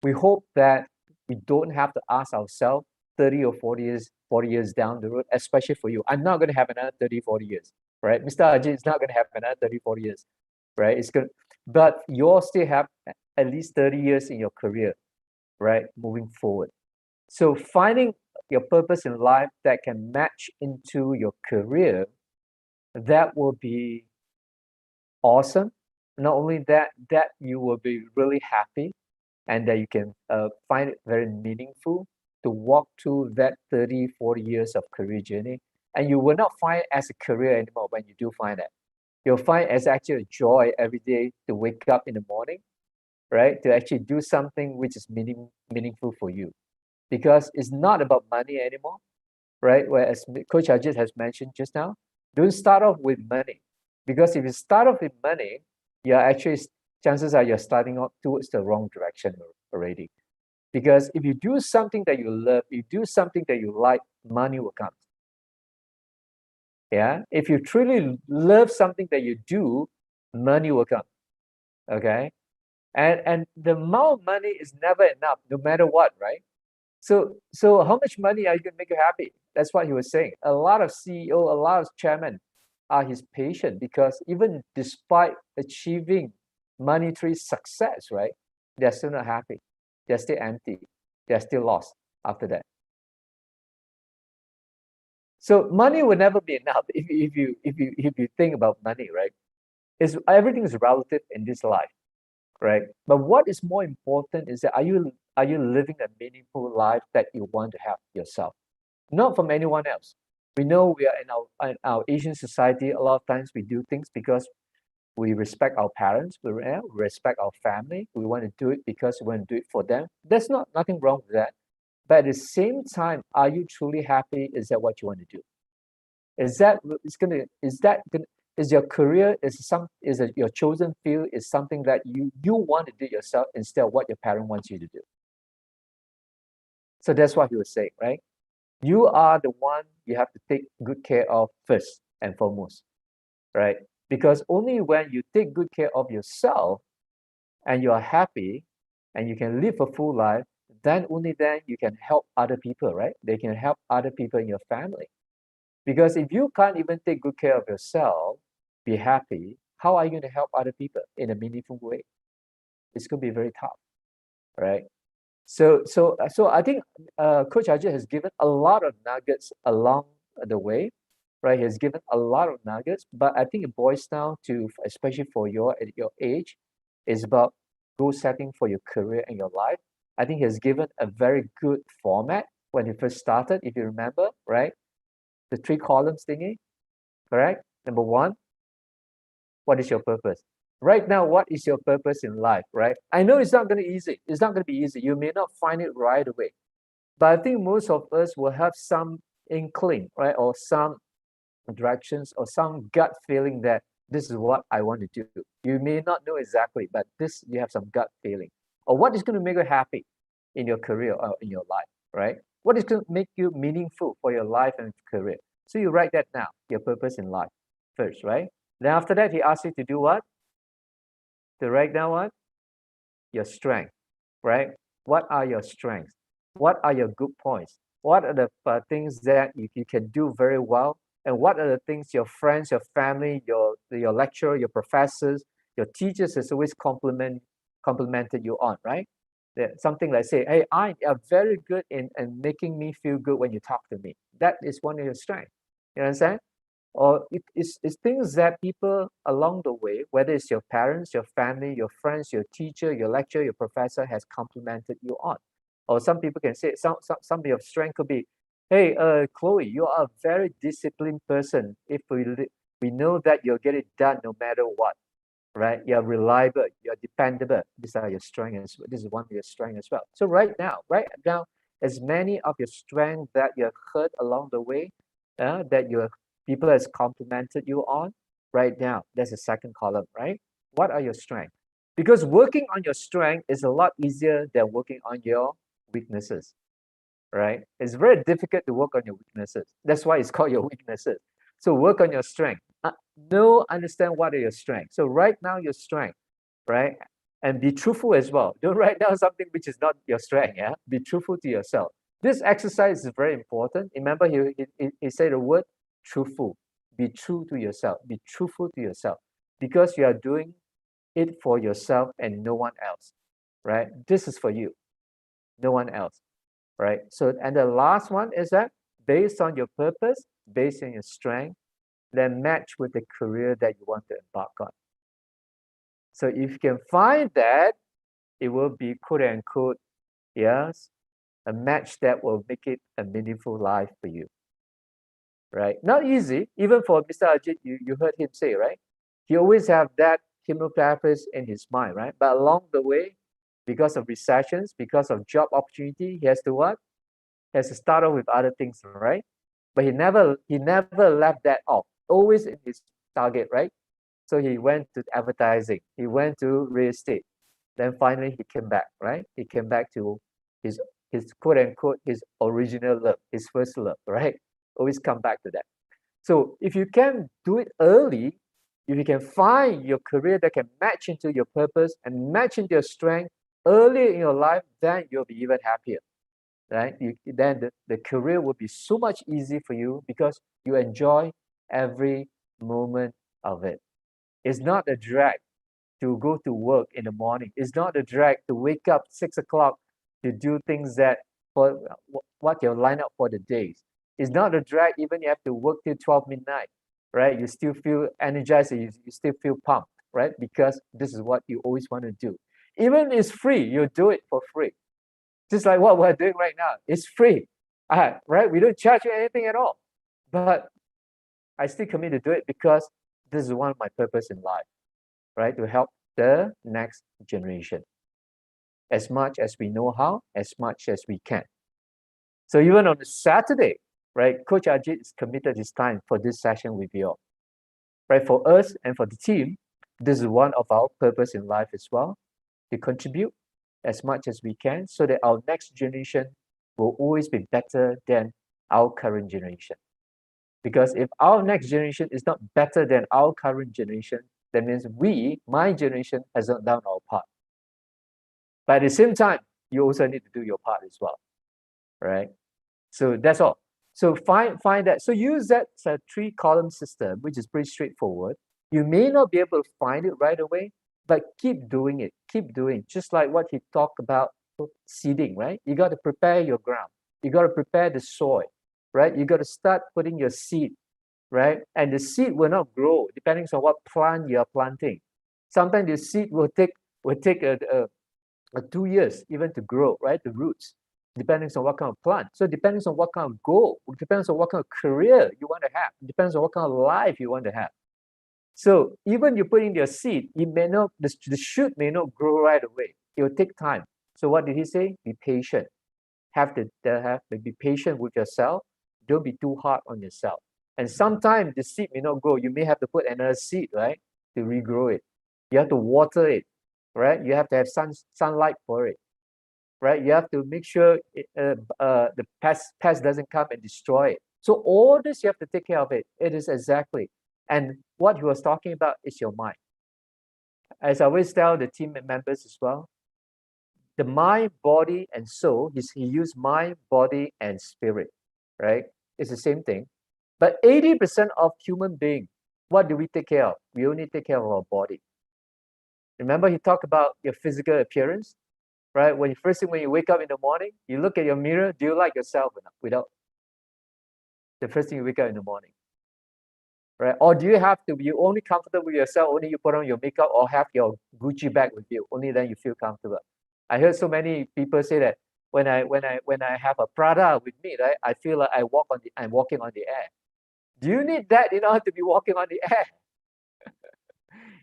[SPEAKER 1] we hope that we don't have to ask ourselves 30 or 40 years down the road, especially for you. I'm not going to have another 30, 40 years, right? Mr. Ajit is not going to have another 30, 40 years, right? It's good, but you all still have at least 30 years in your career, right? Moving forward. So finding your purpose in life that can match into your career, that will be awesome. Not only that, that you will be really happy and that you can find it very meaningful to walk through that 30, 40 years of career journey. And you will not find it as a career anymore when you do find it. You'll find it as actually a joy every day to wake up in the morning, right? To actually do something which is meaningful for you. Because it's not about money anymore, right? Whereas Coach Ajit has mentioned just now, don't start off with money. Because if you start off with money, you're actually, chances are you're starting off towards the wrong direction already. Because if you do something that you love, you do something that you like, money will come. Yeah. If you truly love something that you do, money will come. Okay. And the amount of money is never enough, no matter what, right? So how much money are you going to make you happy? That's what he was saying. A lot of CEO, a lot of chairmen are his patient because even despite achieving monetary success, right, they're still not happy. They're still empty. They're still lost after that. So money will never be enough if you think about money, right? Everything is relative in this life, right? But what is more important is that are you living a meaningful life that you want to have yourself, not from anyone else? We know we are in our Asian society. A lot of times we do things because we respect our parents, we respect our family. We want to do it because we want to do it for them. There's nothing wrong with that. But at the same time, are you truly happy? Is that what you want to do? Is your career your chosen field is something that you want to do yourself instead of what your parent wants you to do? So that's what he was saying, right? You are the one you have to take good care of first and foremost, right? Because only when you take good care of yourself and you are happy and you can live a full life, then only then you can help other people, right? They can help other people in your family. Because if you can't even take good care of yourself, be happy, how are you going to help other people in a meaningful way? It's going to be very tough, right? So I think Coach Ajit has given a lot of nuggets along the way, right? He has given a lot of nuggets, but I think it boils down to, especially for at your age, is about goal setting for your career and your life. I think he has given a very good format when he first started, if you remember, right? The 3 columns thingy, correct? Number 1, what is your purpose? Right now, what is your purpose in life, right? I know it's not going to be easy. It's not going to be easy. You may not find it right away. But I think most of us will have some inkling, right? Or some directions or some gut feeling that this is what I want to do. You may not know exactly, but you have some gut feeling. Or what is going to make you happy in your career or in your life, right? What is going to make you meaningful for your life and career? So you write that now, your purpose in life first, right? Then after that, he asks you to do what? To write down what? Your strength, right? What are your strengths? What are your good points? What are the things that you can do very well? And what are the things your friends, your family, your lecturer, your professors, your teachers has always complimented you on, right? Something like say, hey, I am very good in making me feel good when you talk to me. That is one of your strengths. You understand? Or it's things that people along the way, whether it's your parents, your family, your friends, your teacher, your lecturer, your professor has complimented you on. Or some people can say some of your strength could be, hey, Chloe, you are a very disciplined person. If we know that you'll get it done no matter what. right? You're reliable, you're dependable. These are your strengths. This is one of your strengths as well. So right now, as many of your strengths that you have heard along the way, that your people has complimented you on, right now, there's a second column, right? What are your strengths? Because working on your strength is a lot easier than working on your weaknesses, right? It's very difficult to work on your weaknesses. That's why it's called your weaknesses. So work on your strength. Understand what are your strengths. So write down your strength, right? And be truthful as well. Don't write down something which is not your strength. Yeah, be truthful to yourself. This exercise is very important. Remember, he said the word truthful. Be true to yourself. Be truthful to yourself, because you are doing it for yourself and no one else, right? This is for you, no one else, right? So, and the last one is that based on your purpose, based on your strength, then match with the career that you want to embark on. So if you can find that, it will be quote unquote, yes, a match that will make it a meaningful life for you, right? Not easy, even for Mr. Ajit, you heard him say, right? He always have that chemotherapist in his mind, right? But along the way, because of recessions, because of job opportunity, he has to what? He has to start off with other things, right? But he never left that off. Always in his target, right? So he went to advertising, he went to real estate. Then finally he came back, right? He came back to his quote unquote his original love, his first love, right? Always come back to that. So if you can do it early, if you can find your career that can match into your purpose and match into your strength early in your life, then you'll be even happier, right? Then the career will be so much easier for you because you enjoy every moment of it. It's not a drag to go to work in the morning. It's not a drag to wake up 6 o'clock to do things that for what you're lined up for the days. It's not a drag even you have to work till 12 midnight, right? You still feel energized, you still feel pumped, right? Because this is what you always want to do. Even it's free, you do it for free. Just like what we're doing right now. It's free, right? We don't charge you anything at all. But I still commit to do it because this is one of my purpose in life, right? To help the next generation as much as we know how, as much as we can. So even on a Saturday, right, Coach Ajit is committed his time for this session with you all. Right, for us and for the team, this is one of our purpose in life as well, to contribute as much as we can so that our next generation will always be better than our current generation. Because if our next generation is not better than our current generation, that means my generation, has not done our part. But at the same time, you also need to do your part as well, right? So that's all. So find that. So use that 3-column system, which is pretty straightforward. You may not be able to find it right away, but keep doing it. Keep doing. Just like what he talked about seeding, right? You got to prepare your ground. You got to prepare the soil, right? You got to start putting your seed, right? And the seed will not grow depending on what plant you are planting. Sometimes the seed will take 2 years even to grow, right? The roots, depending on what kind of plant. So depending on what kind of goal, it depends on what kind of career you want to have. It depends on what kind of life you want to have. So even you put in your seed, it may not, the shoot may not grow right away. It will take time. So what did he say? Be patient. Be patient with yourself. Don't be too hard on yourself. And sometimes the seed may not grow. You may have to put another seed, right, to regrow it. You have to water it, right? You have to have sunlight for it, right? You have to make sure the pest doesn't come and destroy it. So all this you have to take care of it. It is exactly. And what he was talking about is your mind. As I always tell the team members as well, the mind, body, and soul, he used mind, body, and spirit, right? It's the same thing. But 80% of human being, what do we take care of? We only take care of our body. Remember he talked about your physical appearance, right? First thing when you wake up in the morning, you look at your mirror, do you like yourself or not? Without the first thing you wake up in the morning, right? Or do you have to be only comfortable with yourself, only you put on your makeup or have your Gucci bag with you, only then you feel comfortable. I heard so many people say that when I have a Prada with me, right, I feel like I'm walking on the air. Do you need that in order to be walking on the air?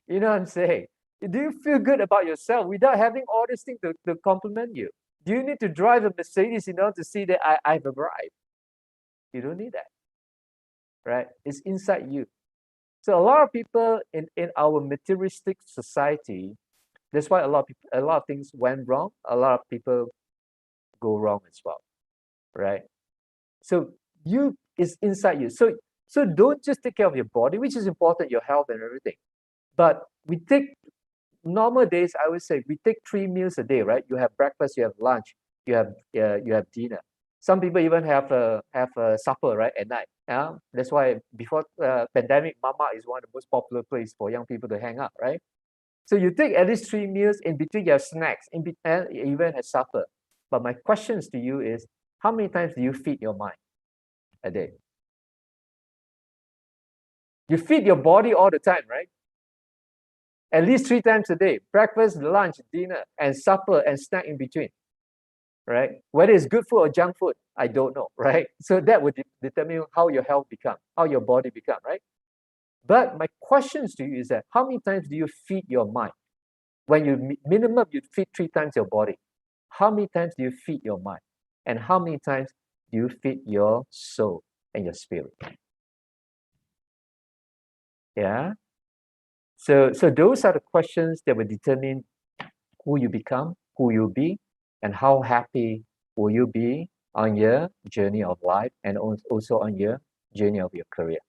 [SPEAKER 1] You know what I'm saying? Do you feel good about yourself without having all these things to compliment you? Do you need to drive a Mercedes in order to see that I've arrived? You don't need that, right? It's inside you. So a lot of people in our materialistic society, that's why a lot of things went wrong. A lot of people go wrong as well, right? So it's inside you. So don't just take care of your body, which is important, your health and everything. But we take normal days, I would say we take 3 meals a day, right? You have breakfast, you have lunch, you have dinner. Some people even have a supper, right, at night. Yeah, that's why before pandemic, Mama is one of the most popular place for young people to hang out, right? So you take at least 3 meals. In between, you have snacks. In between, you even have supper. But my questions to you is, how many times do you feed your mind a day? You feed your body all the time, right? At least 3 times a day: breakfast, lunch, dinner, and supper, and snack in between, right? Whether it's good food or junk food, I don't know, right? So that would determine how your health become, how your body become, right? But my questions to you is that, how many times do you feed your mind? When you minimum, you feed 3 times your body. How many times do you feed your mind? And how many times do you feed your soul and your spirit? Yeah. So those are the questions that will determine who you become, who you'll be, and how happy will you be on your journey of life, and also on your journey of your career.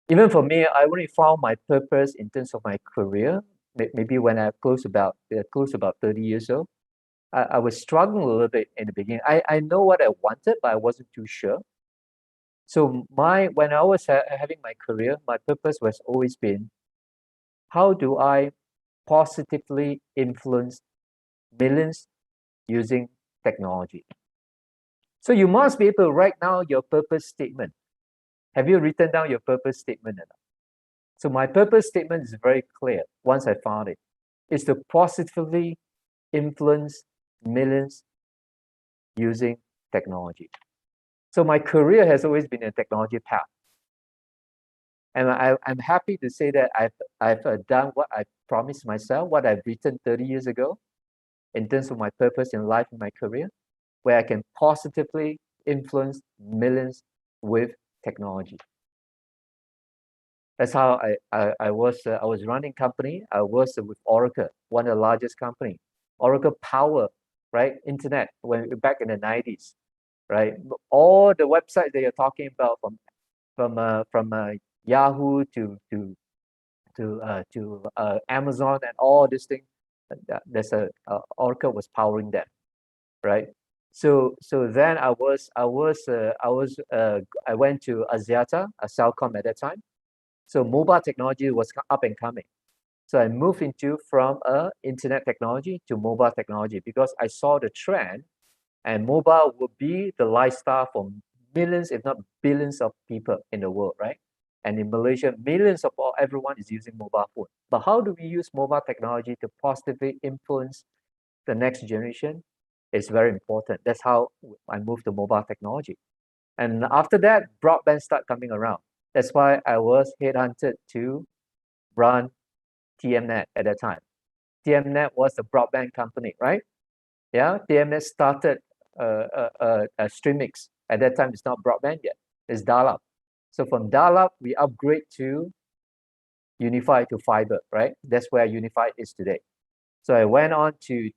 [SPEAKER 1] Even for me, I only found my purpose in terms of my career maybe when I close about 30 years old. I was struggling a little bit in the beginning. I know what I wanted, but I wasn't too sure. So when I was having my career, my purpose was always been, how do I positively influence millions using technology? So you must be able to write down your purpose statement. Have you written down your purpose statement or not? So my purpose statement is very clear once I found it. It's to positively influence millions using technology. So my career has always been a technology path. And I'm happy to say that I've done what I promised myself, what I've written 30 years ago, in terms of my purpose in life and my career, where I can positively influence millions with technology. That's how I was running company. I was with Oracle, one of the largest company. Oracle Power, right? Internet, back in the 90s, right? All the websites that you're talking about, from Yahoo to Amazon and all these things, there's Oracle was powering them, right? So then I went to Axiata, Cellcom at that time. So mobile technology was up and coming. So I moved from internet technology to mobile technology because I saw the trend, and mobile would be the lifestyle for millions, if not billions of people in the world, right? And in Malaysia, everyone is using mobile phone. But how do we use mobile technology to positively influence the next generation? It's very important. That's how I moved to mobile technology. And after that, broadband started coming around. That's why I was headhunted to run TMNet at that time. TMNet was a broadband company, right? Yeah, TMNet started Streamix. At that time, it's not broadband yet. It's dial-up. So from dial-up, we upgrade to Unified to fiber, right? That's where Unified is today. So I went on to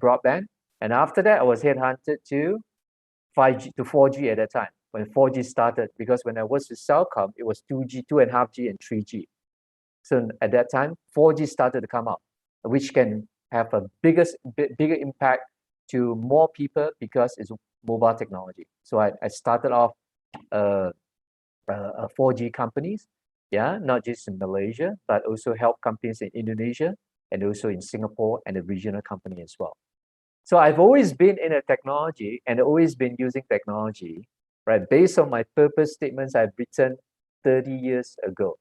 [SPEAKER 1] broadband, and after that, I was headhunted to 5G to 4G at that time when 4G started. Because when I was with Cellcom, it was 2G, 2.5G, and 3G. So at that time, 4G started to come out, which can have a bigger impact to more people because it's mobile technology. So I started off 4G companies, yeah, not just in Malaysia, but also help companies in Indonesia and also in Singapore and a regional company as well. So I've always been in a technology and always been using technology, right? Based on my purpose statements I've written 30 years ago.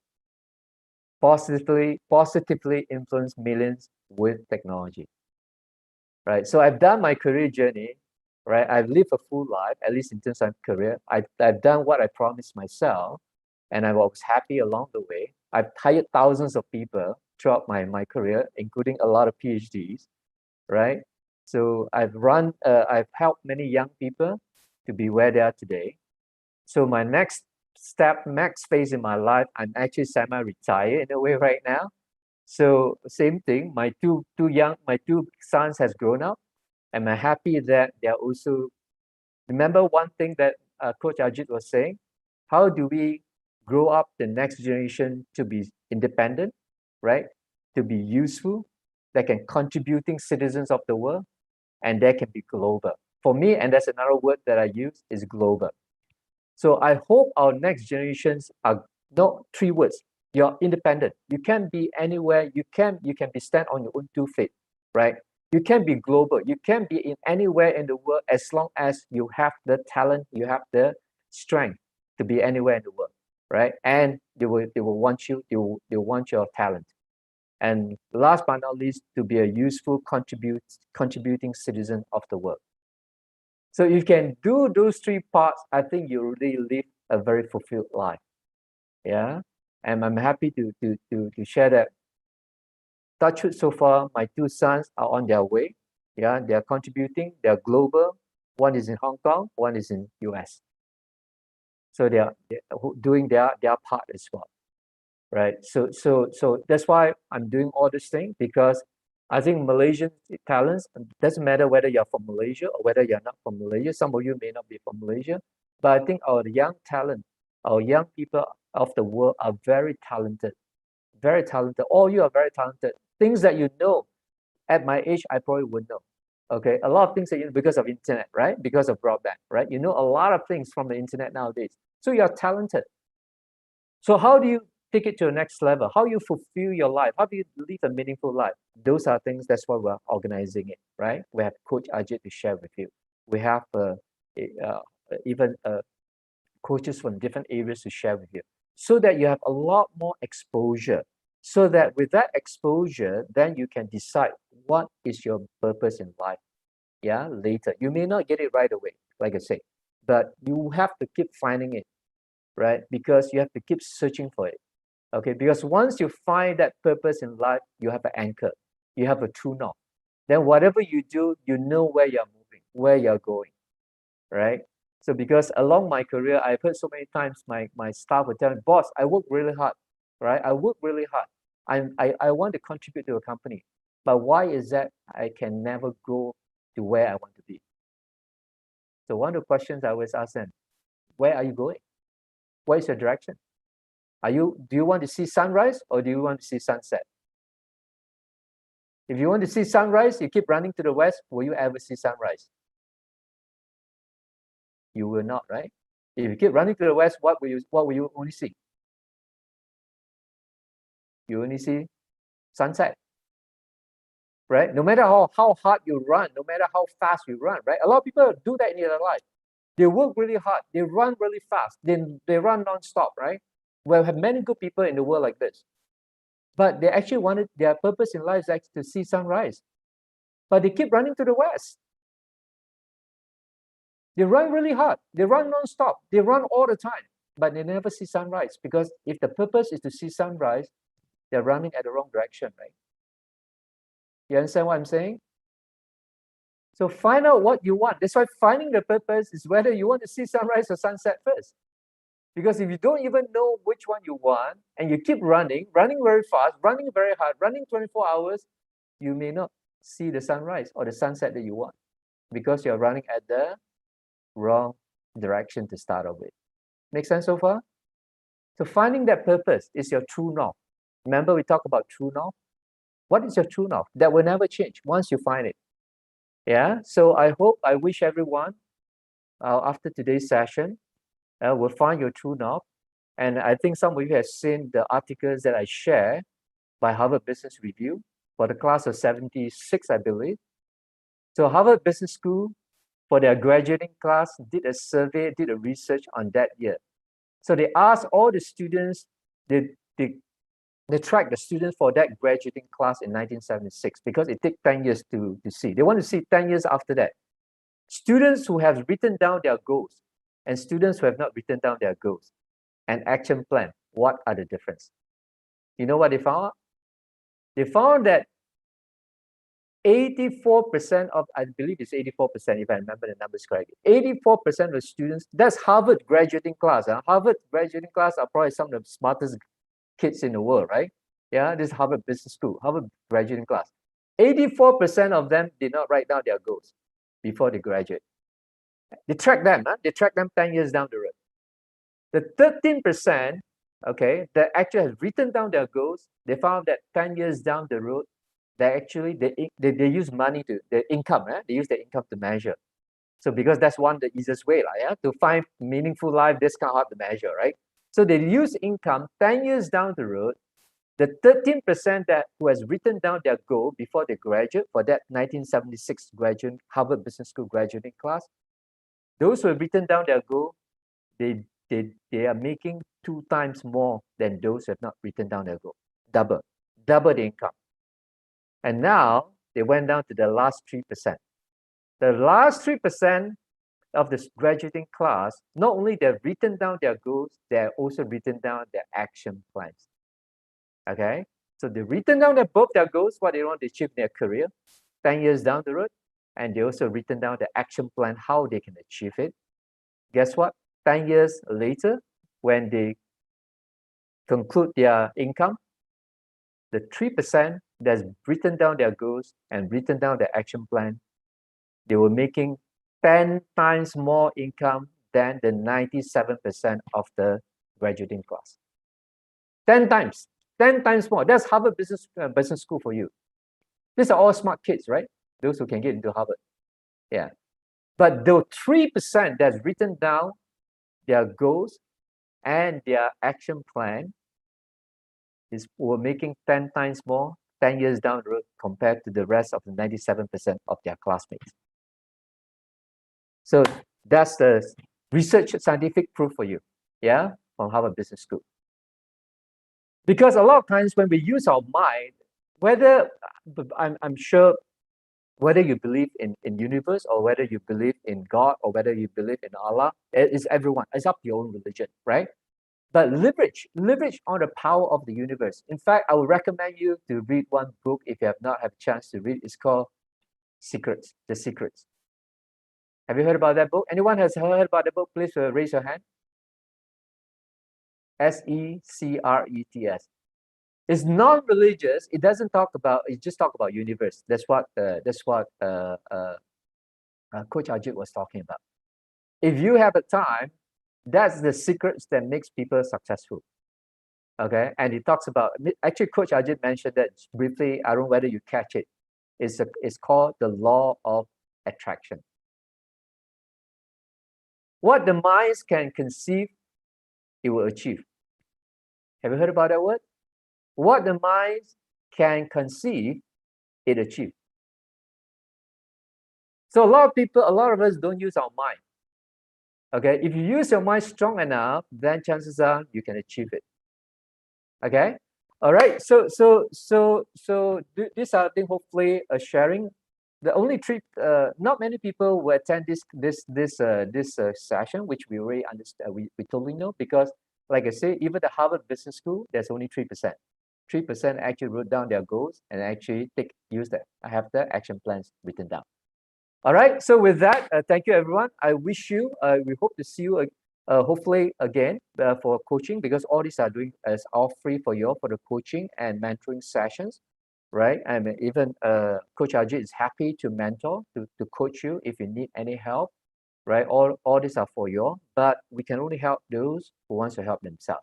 [SPEAKER 1] Positively influence millions with technology, right? So I've done my career journey, right? I've lived a full life, at least in terms of career. I've done what I promised myself, and I was happy along the way. I've hired thousands of people throughout my career, including a lot of PhDs, right? So I've helped many young people to be where they are today. So my next phase in my life, I'm actually semi-retired in a way right now. So same thing, my two sons has grown up, and I'm happy that they're also, remember one thing that Coach Ajit was saying, how do we grow up the next generation to be independent, right? To be useful, that can contributing citizens of the world, and that can be global. For me, and that's another word that I use, is global. So I hope our next generations are not 3 words. You're independent. You can be anywhere. You can be stand on your own 2 feet, right? You can be global. You can be in anywhere in the world as long as you have the talent, you have the strength to be anywhere in the world, right? And they will want you. They want your talent. And last but not least, to be a useful contributing citizen of the world. So if you can do those 3 parts, I think you really live a very fulfilled life. Yeah. And I'm happy to share that. Touch wood, so far, my 2 sons are on their way. Yeah, they're contributing, they're global. One is in Hong Kong, one is in US. So they're doing their part as well. Right. So that's why I'm doing all this thing, because I think Malaysian talents, doesn't matter whether you're from Malaysia or whether you're not from Malaysia. Some of you may not be from Malaysia, but I think our young talent, our young people of the world are very talented. Very talented. All you are very talented. Things that you know at my age, I probably would know. Okay. A lot of things that you know because of internet, right? Because of broadband, right? You know a lot of things from the internet nowadays. So you're talented. So how do you take it to the next level? How you fulfill your life? How do you live a meaningful life? Those are things, that's why we're organizing it, right? We have Coach Ajit to share with you. We have even coaches from different areas to share with you, so that you have a lot more exposure. So that with that exposure, then you can decide what is your purpose in life. Yeah, later. You may not get it right away, like I say, but you have to keep finding it, right? Because you have to keep searching for it. Okay, because once you find that purpose in life, you have an anchor, you have a true north. Then whatever you do, you know where you're moving, where you're going, right? So because along my career, I've heard so many times my staff would tell me, boss, I work really hard, right? I work really hard. I want to contribute to a company, but why is that I can never go to where I want to be? So one of the questions I always ask them, where are you going? What is your direction? Do you want to see sunrise or do you want to see sunset? If you want to see sunrise, you keep running to the west, will you ever see sunrise? You will not, right? If you keep running to the west, what will you only see? You only see sunset, right? No matter how hard you run, no matter how fast you run, right? A lot of people do that in their life. They work really hard, they run really fast, then they run non-stop, right? We have many good people in the world like this. But they actually wanted, their purpose in life is actually to see sunrise. But they keep running to the west. They run really hard. They run non-stop. They run all the time, but they never see sunrise, because if the purpose is to see sunrise, they're running at the wrong direction, right? You understand what I'm saying? So find out what you want. That's why finding the purpose is whether you want to see sunrise or sunset first. Because if you don't even know which one you want, and you keep running very fast, running very hard, running 24 hours, you may not see the sunrise or the sunset that you want, because you're running at the wrong direction to start off with. Make sense so far? So finding that purpose is your true north. Remember we talked about true north? What is your true north? That will never change once you find it. Yeah, so I wish everyone after today's session will find your true north. And I think some of you have seen the articles that I share by Harvard Business Review for the class of 76, I believe. So Harvard Business School, for their graduating class, did a survey, did a research on that year. So they asked all the students, they tracked the students for that graduating class in 1976, because it takes 10 years to see. They want to see 10 years after that. Students who have written down their goals and students who have not written down their goals and action plan, what are the difference? You know what they found? They found that 84% of, I believe it's 84%, if I remember the numbers correctly, 84% of students, that's Harvard graduating class. Harvard graduating class are probably some of the smartest kids in the world, right? Yeah, this is Harvard Business School, Harvard graduating class. 84% of them did not write down their goals before they graduate. They track them, they track them 10 years down the road. The 13%, okay, that actually has written down their goals, they found that 10 years down the road, they actually, they use money to, the income, they use the income to measure. So because that's one of the easiest way, to find meaningful life, this kind of hard to measure, right? So they use income 10 years down the road. The 13% that who has written down their goal before they graduate for that 1976 graduate Harvard Business School graduating class, those who have written down their goal, they are making 2 times more than those who have not written down their goal. Double the income. And now they went down to the last 3%. The last 3% of this graduating class, not only they've written down their goals, they've also written down their action plans. Okay, so they've written down both their goals, what they want to achieve in their career, 10 years down the road, and they also written down the action plan, how they can achieve it. Guess what? 10 years later, when they conclude their income, the 3% that's written down their goals and written down their action plan, they were making 10 times more income than the 97% of the graduating class. 10 times more. That's Harvard Business School for you. These are all smart kids, right? Those who can get into Harvard. Yeah. But the 3% that's written down their goals and their action plan were making 10 times more 10 years down the road compared to the rest of the 97% of their classmates. So that's the research scientific proof for you, yeah, from Harvard Business School. Because a lot of times when we use our mind, whether, I'm sure, whether you believe in universe or whether you believe in God or whether you believe in Allah, it's everyone. It's up to your own religion, right? But leverage on the power of the universe. In fact, I would recommend you to read one book if you have not had a chance to read. It's called Secrets, The Secrets. Have you heard about that book? Anyone has heard about the book? Please raise your hand. Secrets. It's non-religious. It doesn't talk about. It just talk about universe. That's what Coach Ajit was talking about. If you have a time, that's the secrets that makes people successful. Okay, and he talks about. Actually, Coach Ajit mentioned that briefly. I don't know whether you catch it. It's called the law of attraction. What the minds can conceive, it will achieve. Have you heard about that word? What the minds can conceive, it achieves. So a lot of us don't use our mind. Okay, if you use your mind strong enough, then chances are you can achieve it. Okay, all right. So this I think hopefully a sharing. The only three, not many people will attend this session, which we already understand. We totally know, because, like I say, even the Harvard Business School, there's only 3%. 3% actually wrote down their goals and actually have the action plans written down. All right. So with that, thank you, everyone. I wish you. We hope to see you hopefully again for coaching, because all these are doing is all free for you for the coaching and mentoring sessions. Right, and even Coach Ajit is happy to mentor, to coach you if you need any help. Right, all these are for you, but we can only help those who wants to help themselves.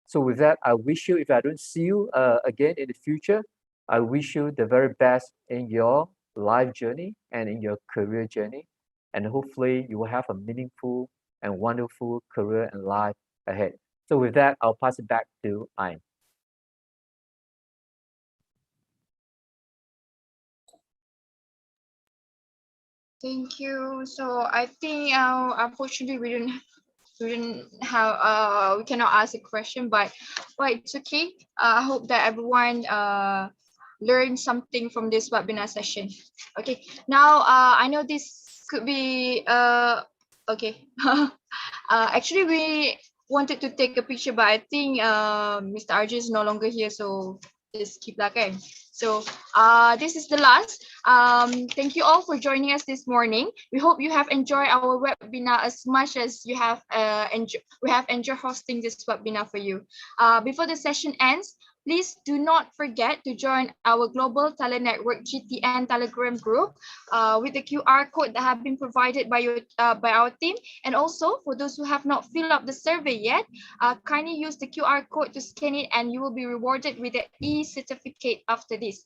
[SPEAKER 1] So with that, I wish you, if I don't see you again in the future, I wish you the very best in your life journey and in your career journey, and hopefully you will have a meaningful and wonderful career and life ahead. So with that, I'll pass it back to Ayn.
[SPEAKER 5] Thank you. So I think unfortunately we didn't have we cannot ask a question, but it's okay. I hope that everyone learned something from this webinar session. Okay. Now I know this could be okay. Actually wanted to take a picture, but I think Mr. RJ is no longer here, so just keep like it. So this is the last. Thank you all for joining us this morning. We hope you have enjoyed our webinar as much as you have we have enjoyed hosting this webinar for you. Before the session ends, please do not forget to join our Global Talent Network GTN Telegram group with the QR code that have been provided by our team. And also, for those who have not filled up the survey yet, kindly use the QR code to scan it, and you will be rewarded with the e-certificate after this.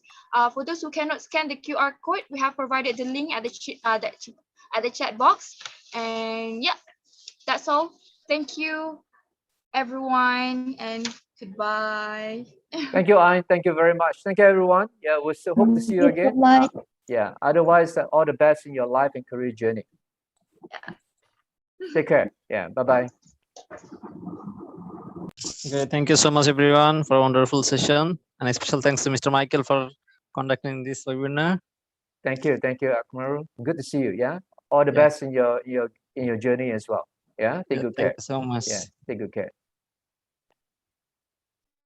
[SPEAKER 5] For those who cannot scan the QR code, we have provided the link at the chat box. And yeah, that's all. Thank you, everyone, and goodbye.
[SPEAKER 1] Thank you, Ayn. Thank you very much. Thank you, everyone. Yeah, we still hope to see you again. Yeah. Otherwise, all the best in your life and career journey.
[SPEAKER 5] Yeah.
[SPEAKER 1] Take care. Yeah. Bye-bye.
[SPEAKER 8] Okay, thank you so much, everyone, for a wonderful session. And a special thanks to Mr. Michael for conducting this webinar.
[SPEAKER 1] Thank you, Akmaru. Good to see you. Yeah. All the best in your journey as well. Yeah. Take good care.
[SPEAKER 8] Thank you so much.
[SPEAKER 1] Yeah. Take good care.